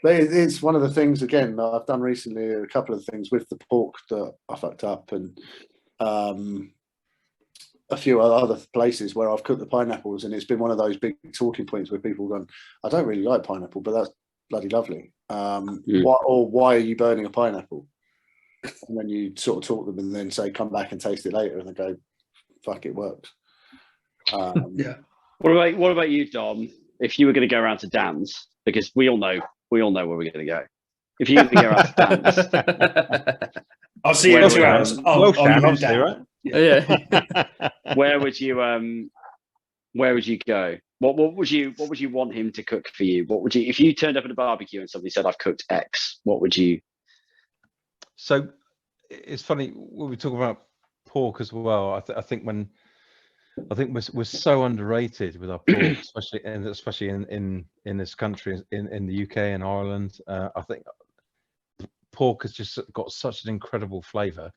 But it's one of the things, again, that I've done recently, a couple of things with the pork that I fucked up, and a few other places where I've cooked the pineapples, and it's been one of those big talking points where people have gone, I don't really like pineapple, but that's bloody lovely. Why are you burning a pineapple? And then you sort of talk to them and then say, come back and taste it later, and they go, fuck, it works. What about you, Dom? If you were going to go around to Dan's, because we all know where we're going to go. If you were going to go around to Dan's, I'll see you in 2 hours. Right? Yeah. Where would you go? What would you want him to cook for you? What would you, if you turned up at a barbecue and somebody said, I've cooked X, what would you? So it's funny when we talk about pork as well. I think we're so underrated with our pork, especially in this country, in the UK and Ireland. I think pork has just got such an incredible flavour.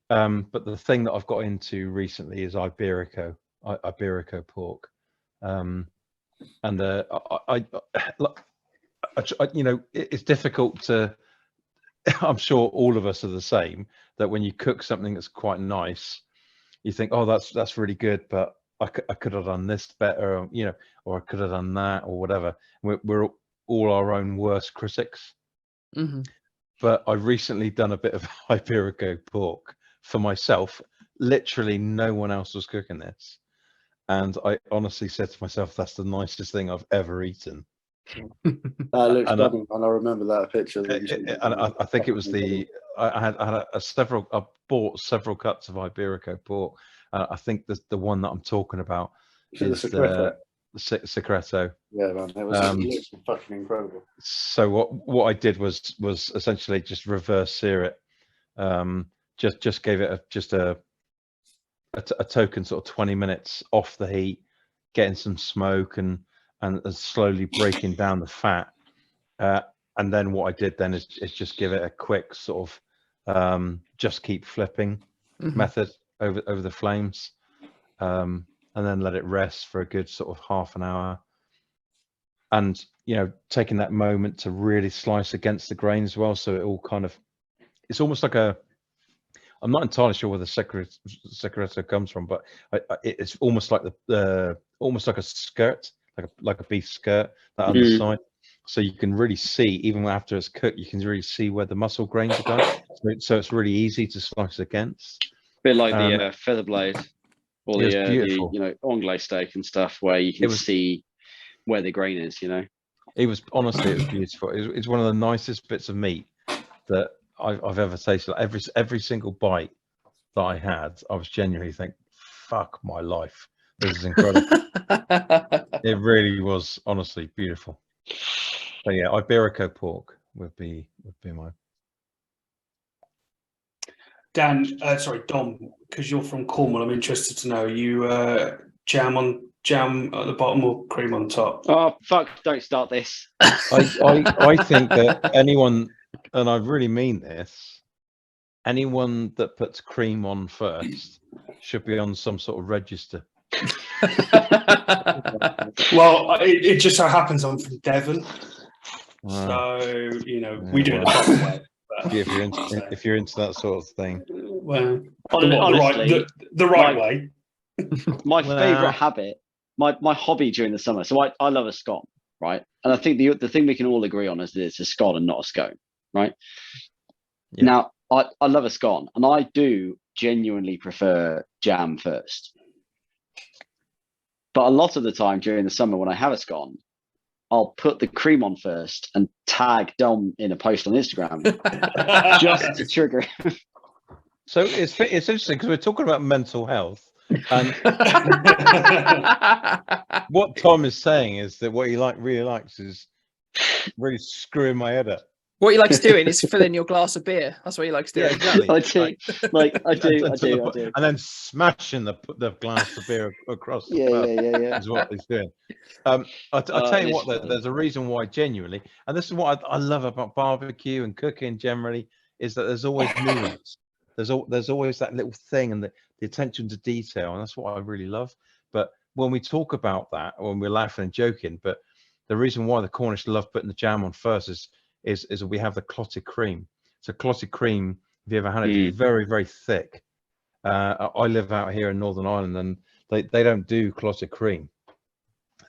But the thing that I've got into recently is Iberico pork, and you know, it's difficult to. I'm sure all of us are the same. That when you cook something that's quite nice, you think, oh, that's really good, but I could have done this better, or, you know, or I could have done that, or whatever. We're all our own worst critics. Mm-hmm. But I've recently done a bit of Iberico pork for myself. Literally, no one else was cooking this, and I honestly said to myself, "That's the nicest thing I've ever eaten." That looks And stunning, and I remember that picture. That you sent me. and I think it was I bought several cups of Iberico pork. I think the one that I'm talking about is the Secreto. Yeah, man, it looks fucking incredible. So what I did was essentially just reverse sear it. Just gave it a token sort of 20 minutes off the heat, getting some smoke and slowly breaking down the fat. And then what I did then is just give it a quick sort of just keep flipping method over the flames, and then let it rest for a good sort of half an hour. And, you know, taking that moment to really slice against the grain as well, so it all kind of, it's almost like I'm not entirely sure where the Secreto comes from, but it's almost like almost like a skirt, like a beef skirt, that underside. So you can really see, even after it's cooked, you can really see where the muscle grains are going. So it's really easy to slice against. Bit like the feather blade, or the beautiful. you know, anglais steak and stuff, where you can see where the grain is. You know, it was beautiful. It's one of the nicest bits of meat that I've ever tasted. Every single bite that I had, I was genuinely thinking, "Fuck my life, this is incredible." It really was, honestly, beautiful. So yeah, Iberico pork would be mine. Dan, sorry, Dom, because you're from Cornwall, I'm interested to know, you jam at the bottom or cream on top? oh fuck! Don't start this. I think that anyone, and I really mean this, anyone that puts cream on first should be on some sort of register. Well, it just so happens I'm from Devon, so you know we do it the proper way. If you're into that sort of thing, well, honestly, the right way. My favourite habit, my hobby during the summer. So I love a scone, right? And I think the thing we can all agree on is that it's a scone and not a scone, right? Yeah. Now I love a scone, and I do genuinely prefer jam first. But a lot of the time during the summer when I have a scone, I'll put the cream on first and tag Dom in a post on Instagram just to trigger him. So it's interesting because we're talking about mental health, and what Tom is saying is that what he really likes is really screwing my head up. What he likes doing is filling your glass of beer. That's what he likes doing. Yeah, exactly. I do. And then smashing the glass of beer across the yeah. is what he's doing. I'll tell you what, there's a reason why, genuinely, and this is what I love about barbecue and cooking generally, is that there's always nuance. There's always that little thing and the attention to detail, and that's what I really love. But when we talk about that, when we're laughing and joking, but the reason why the Cornish love putting the jam on first is we have the clotted cream. So clotted cream, if you ever had it, it's very, very thick. I live out here in Northern Ireland, and they don't do clotted cream.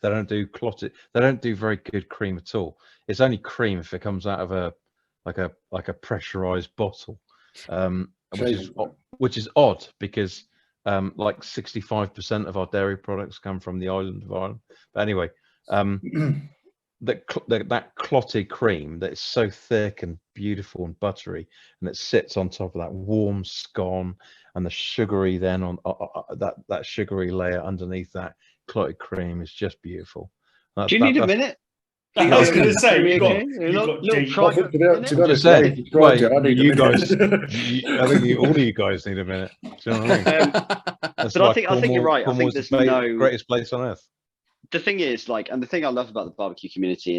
They don't do very good cream at all. It's only cream if it comes out of a pressurized bottle, which is odd because like 65% of our dairy products come from the island of Ireland. But anyway, that clotted cream that is so thick and beautiful and buttery, and it sits on top of that warm scone, and the sugary then on that sugary layer underneath that clotted cream is just beautiful. Do you need a minute? I was going to say, you guys. I think all of you guys need a minute. Do you know what I mean? But I think you're right. I think there's no greatest place on earth. The thing is, and the thing I love about the barbecue community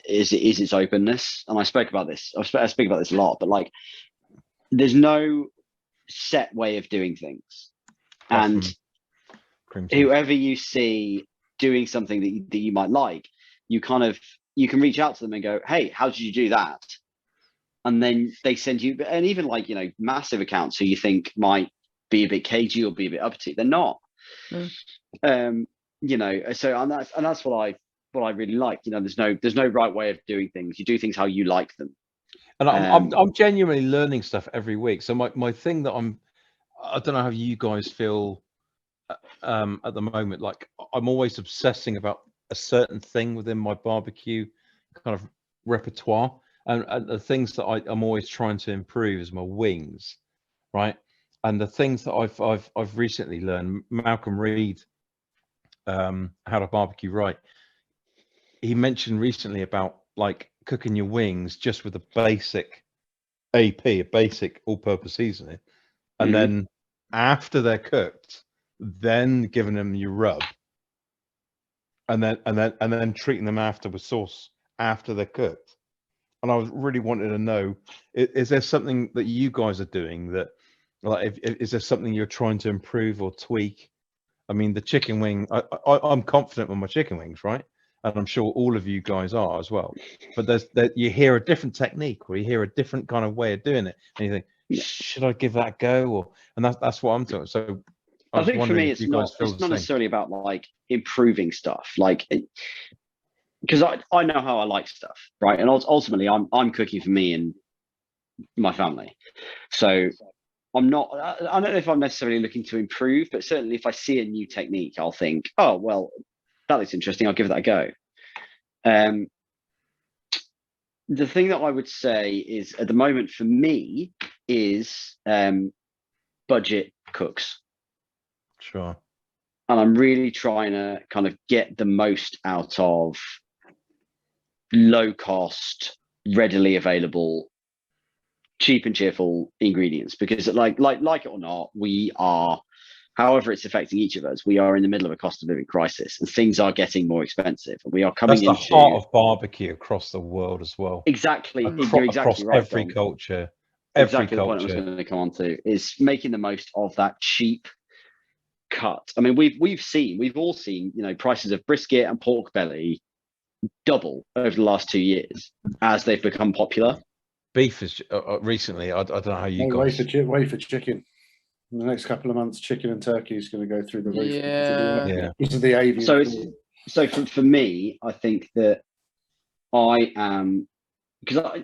is its openness. And I speak about this a lot, but there's no set way of doing things. And whoever you see doing something that you might like, you kind of you can reach out to them and go, hey, how did you do that? And then they send you, and even like, you know, massive accounts who you think might be a bit cagey or be a bit uppity, they're not. You know, so and that's what I really like. You know, there's no right way of doing things. You do things how you like them. And I'm genuinely learning stuff every week. So my thing that I don't know how you guys feel at the moment. Like, I'm always obsessing about a certain thing within my barbecue kind of repertoire, and the things that I'm always trying to improve is my wings, right? And the things that I've recently learned, Malcolm Reed, how to barbecue right, he mentioned recently about like cooking your wings just with a basic AP, a basic all-purpose seasoning, and then after they're cooked, then giving them your rub, and then treating them after with sauce after they're cooked. And I was really wanting to know, is there something that you guys are doing that, like, is there something you're trying to improve or tweak? I mean, the chicken wing, I'm confident with my chicken wings, right? And I'm sure all of you guys are as well. But you hear a different technique, or you hear a different kind of way of doing it, and you think, should I give that a go? And that's what I'm doing. So I think for me, it's not necessarily about like improving stuff, like, because I know how I like stuff, right? And ultimately, I'm cooking for me and my family. So I don't know if I'm necessarily looking to improve, but certainly if I see a new technique, I'll think, oh, well, that looks interesting. I'll give that a go. The thing that I would say is, at the moment for me, is budget cooks. Sure. And I'm really trying to kind of get the most out of low cost, readily available, cheap and cheerful ingredients, because like it or not, we are, however it's affecting each of us, we are in the middle of a cost of living crisis, and things are getting more expensive, and we are coming into the heart of barbecue across the world as well. Exactly. You're exactly across right, every Dom. Culture. Exactly the point I was going to come on to is making the most of that cheap cut. I mean, we've all seen, you know, prices of brisket and pork belly double over the last 2 years as they've become popular. Beef is recently, I don't know how you guys wait for chicken. In the next couple of months, chicken and turkey is going to go through the roof. Into the avian. So for me, I think that I am, because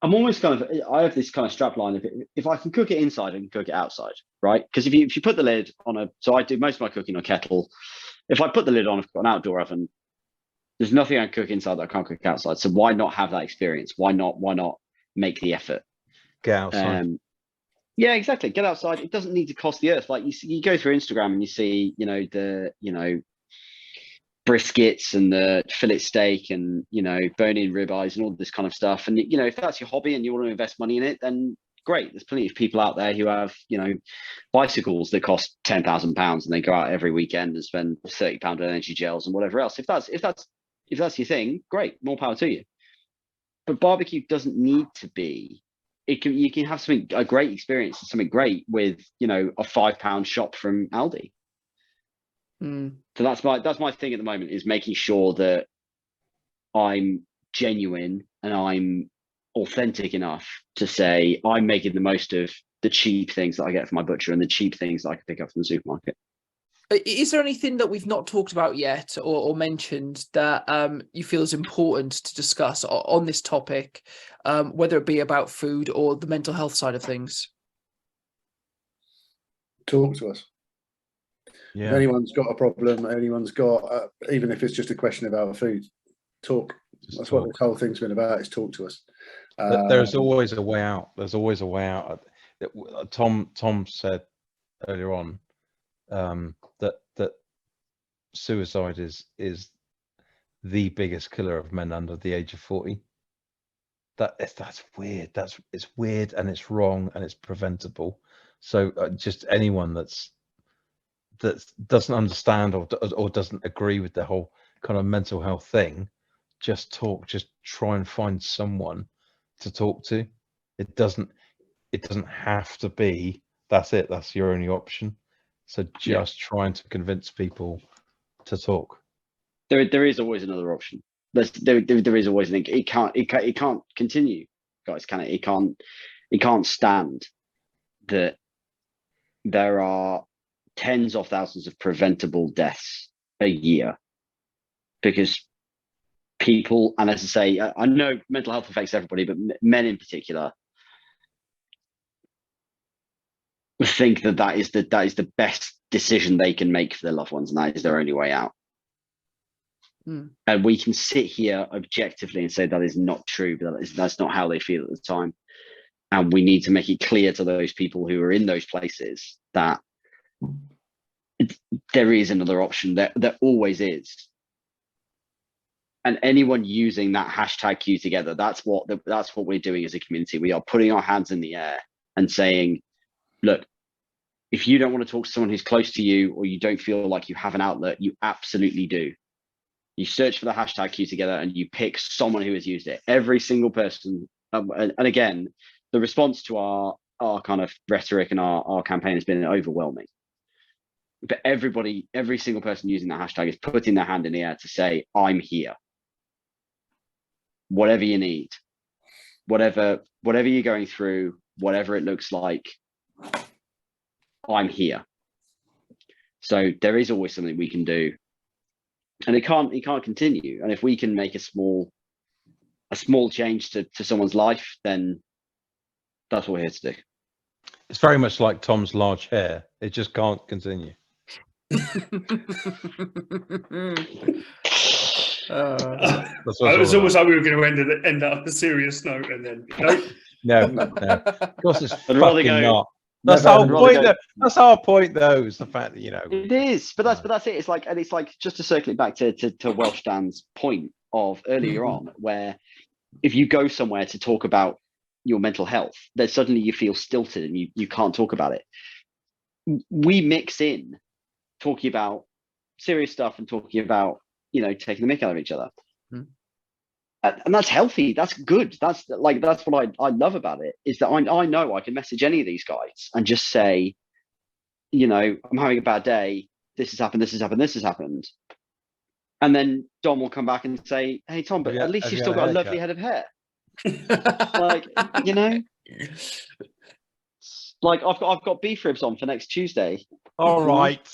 I'm almost kind of, I have this kind of strap line of, if I can cook it inside, I can cook it outside, right? Because if you put the lid on so I do most of my cooking on kettle. If I put the lid on, I've got an outdoor oven. There's nothing I can cook inside that I can't cook outside. So why not have that experience? Why not make the effort? Get outside. Yeah, exactly. Get outside. It doesn't need to cost the earth. Like you go through Instagram and you see, briskets and the fillet steak and, bone-in ribeyes and all this kind of stuff. And, if that's your hobby and you want to invest money in it, then great. There's plenty of people out there who have, bicycles that cost £10,000 and they go out every weekend and spend £30 on energy gels and whatever else. If that's your thing, great, more power to you. But barbecue doesn't need to be. You can have a great experience, something great with, a £5 shop from Aldi. So that's my thing at the moment, is making sure that I'm genuine and I'm authentic enough to say I'm making the most of the cheap things that I get from my butcher and the cheap things that I can pick up from the supermarket. Is there anything that we've not talked about yet or mentioned that you feel is important to discuss on this topic, whether it be about food or the mental health side of things? Talk to us. Yeah. If anyone's got a problem, anyone's got, even if it's just a question about food, talk. That's what this whole thing's been about, is talk to us. There's always a way out. There's always a way out. Tom said earlier on that suicide is the biggest killer of men under the age of 40. That's weird. It's weird and it's wrong and it's preventable. So just anyone that doesn't understand or doesn't agree with the whole kind of mental health thing, just try and find someone to talk to. It doesn't have to be that's your only option. So just trying to convince people to talk. There is always another option. there is always an it can't continue, guys. Can it? It can't stand that there are tens of thousands of preventable deaths a year because people, and as I say, I know mental health affects everybody, but men in particular think that is the best decision they can make for their loved ones, and that is their only way out. And we can sit here objectively and say that is not true, but that's not how they feel at the time. And we need to make it clear to those people who are in those places that there is another option. There always is. And anyone using that hashtag Q together, that's what we're doing as a community. We are putting our hands in the air and saying, look, if you don't want to talk to someone who's close to you, or you don't feel like you have an outlet, you absolutely do. You search for the hashtag Q together and you pick someone who has used it. Every single person. And again, the response to our kind of rhetoric and our campaign has been overwhelming. But every single person using that hashtag is putting their hand in the air to say, I'm here. Whatever you need, whatever you're going through, whatever it looks like, I'm here. So there is always something we can do. And it can't continue. And if we can make a small change to someone's life, then that's what we're here to do. It's very much like Tom's large hair. It just can't continue. I was almost like we were going to end up on a serious note, and then no. Of course, it's I'd rather fucking go- not. That's our point. That's our point, though. Is the fact that it is, but that's it. It's like just to circle it back to Welsh Dan's point of earlier on, where if you go somewhere to talk about your mental health, then suddenly you feel stilted and you can't talk about it. We mix in talking about serious stuff and talking about taking the mick out of each other. And that's healthy. That's good. That's what I love about it, is that I know I can message any of these guys and just say, I'm having a bad day. This has happened. This has happened. This has happened. And then Dom will come back and say, hey, Tom, but at least you've still got a lovely head of hair. Like, like I've got beef ribs on for next Tuesday. all right.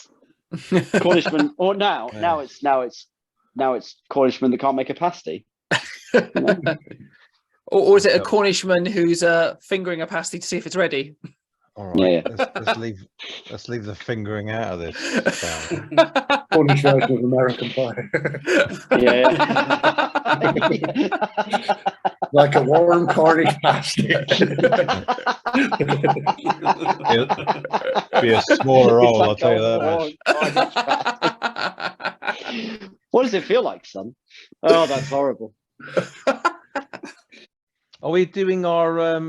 Cornishman, or now it's Cornishman that can't make a pasty. Or is it a Cornishman who's fingering a pasty to see if it's ready? All right. Yeah. Let's leave the fingering out of this. Cornish version of American Pie. Yeah. Like a warm Cornish pasty. Be a smaller roll, I'll tell you that much. What does it feel like, son? Oh, that's horrible. Are we doing our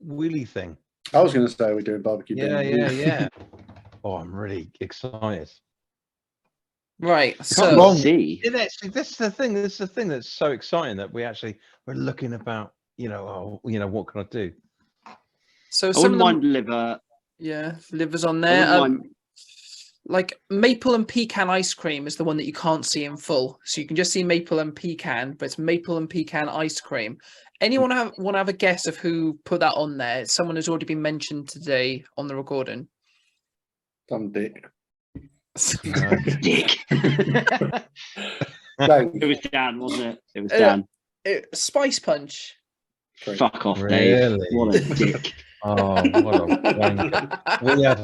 wheelie thing? I was going to say we're doing barbecue. Yeah. Oh, I'm really excited. Right. Come So on. See, This is the thing. This is the thing that's so exciting, that we're looking about. What can I do? So I some wouldn't of mind them, liver. livers on I there. wouldn't mind- Like maple and pecan ice cream is the one that you can't see in full. So you can just see maple and pecan, but it's maple and pecan ice cream. Anyone want to have a guess of who put that on there? It's someone who's already been mentioned today on the recording. Some dick. Dick. Dave. It was Dan, wasn't it? It was Dan. Spice Punch. Fuck off, Dave. Really? What a dick. Oh, what a wanker. We had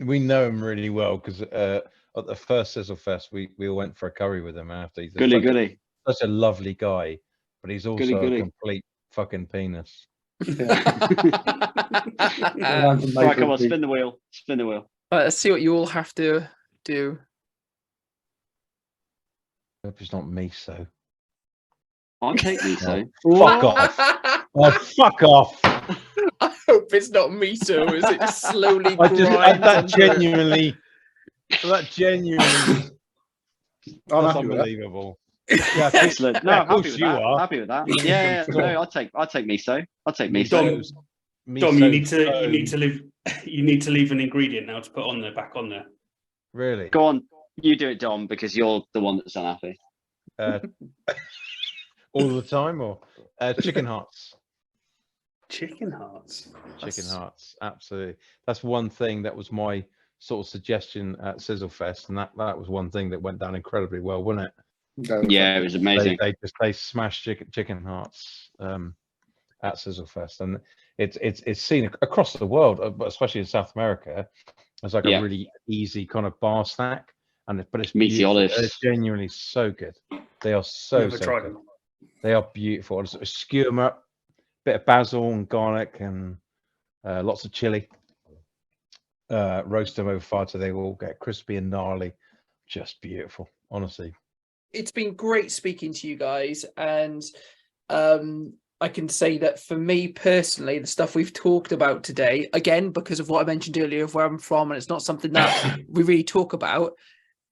we know him really well, because at the first Sizzle Fest we all went for a curry with him after. He's Goody. such a lovely guy, but he's also Goody. a complete fucking penis. Right, come on, spin the wheel. Spin the wheel. Let's see what you all have to do. Hope it's not miso. I'll take miso. Fuck off! Oh, fuck off! I hope it's not miso. Is it slowly? That genuinely. That's unbelievable. Yeah, Excellent. No, I'm happy course with you that. are. Happy with that. Yeah. No, I'll take miso. I'll take miso. Dom, you need to leave an ingredient now to put on there, back on there. Really? Go on, you do it, Dom, because you're the one that's unhappy. all the time, or chicken hearts. Chicken hearts. Chicken hearts, absolutely. That's one thing that was my sort of suggestion at Sizzle Fest, and that was one thing that went down incredibly well, wasn't it? Yeah, it was amazing. They smashed chicken hearts at Sizzle Fest, and it's seen across the world, but especially in South America, as like a really easy kind of bar snack. But it's meaty olives. It's genuinely so good. They are so good. They are beautiful. Just skewer them up, bit of basil and garlic and lots of chili. Roast them over fire so they all get crispy and gnarly. Just beautiful, honestly. It's been great speaking to you guys, and I can say that for me personally, the stuff we've talked about today, again, because of what I mentioned earlier of where I'm from, and it's not something that we really talk about,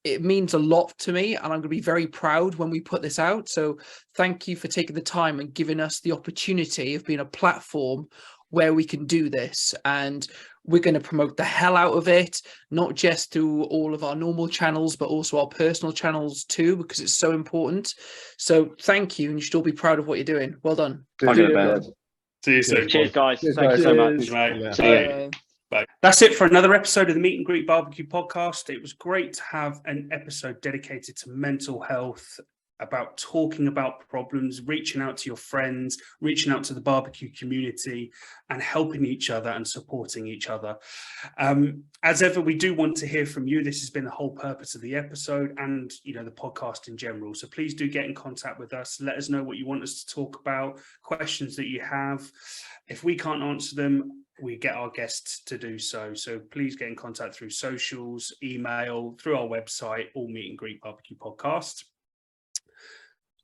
it means a lot to me, and I'm going to be very proud when we put this out. So thank you for taking the time and giving us the opportunity of being a platform where we can do this, and we're going to promote the hell out of it, not just through all of our normal channels, but also our personal channels too, because it's so important. So thank you, and you should all be proud of what you're doing. Well done. See you soon. Cheers, guys. Thank you so much. Mate. See you. Bye. That's it for another episode of the Meet and Greet Barbecue podcast. It was great to have an episode dedicated to mental health, about talking about problems, reaching out to your friends, reaching out to the barbecue community, and helping each other and supporting each other. As ever, we do want to hear from you. This has been the whole purpose of the episode and, the podcast in general. So please do get in contact with us. Let us know what you want us to talk about, questions that you have. If we can't answer them, we get our guests to do so. So please get in contact through socials, email, through our website, all Meet and Greet Barbecue Podcast.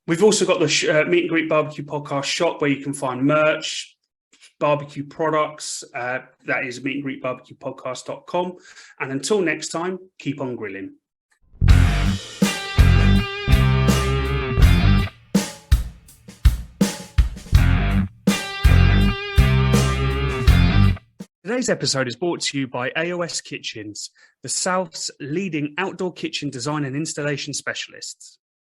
We've also got the Meet and Greet Barbecue Podcast shop where you can find merch, barbecue products. That is meetandgreetbarbecuepodcast.com. And until next time, keep on grilling. Today's episode is brought to you by AOS Kitchens, the South's leading outdoor kitchen design and installation specialists.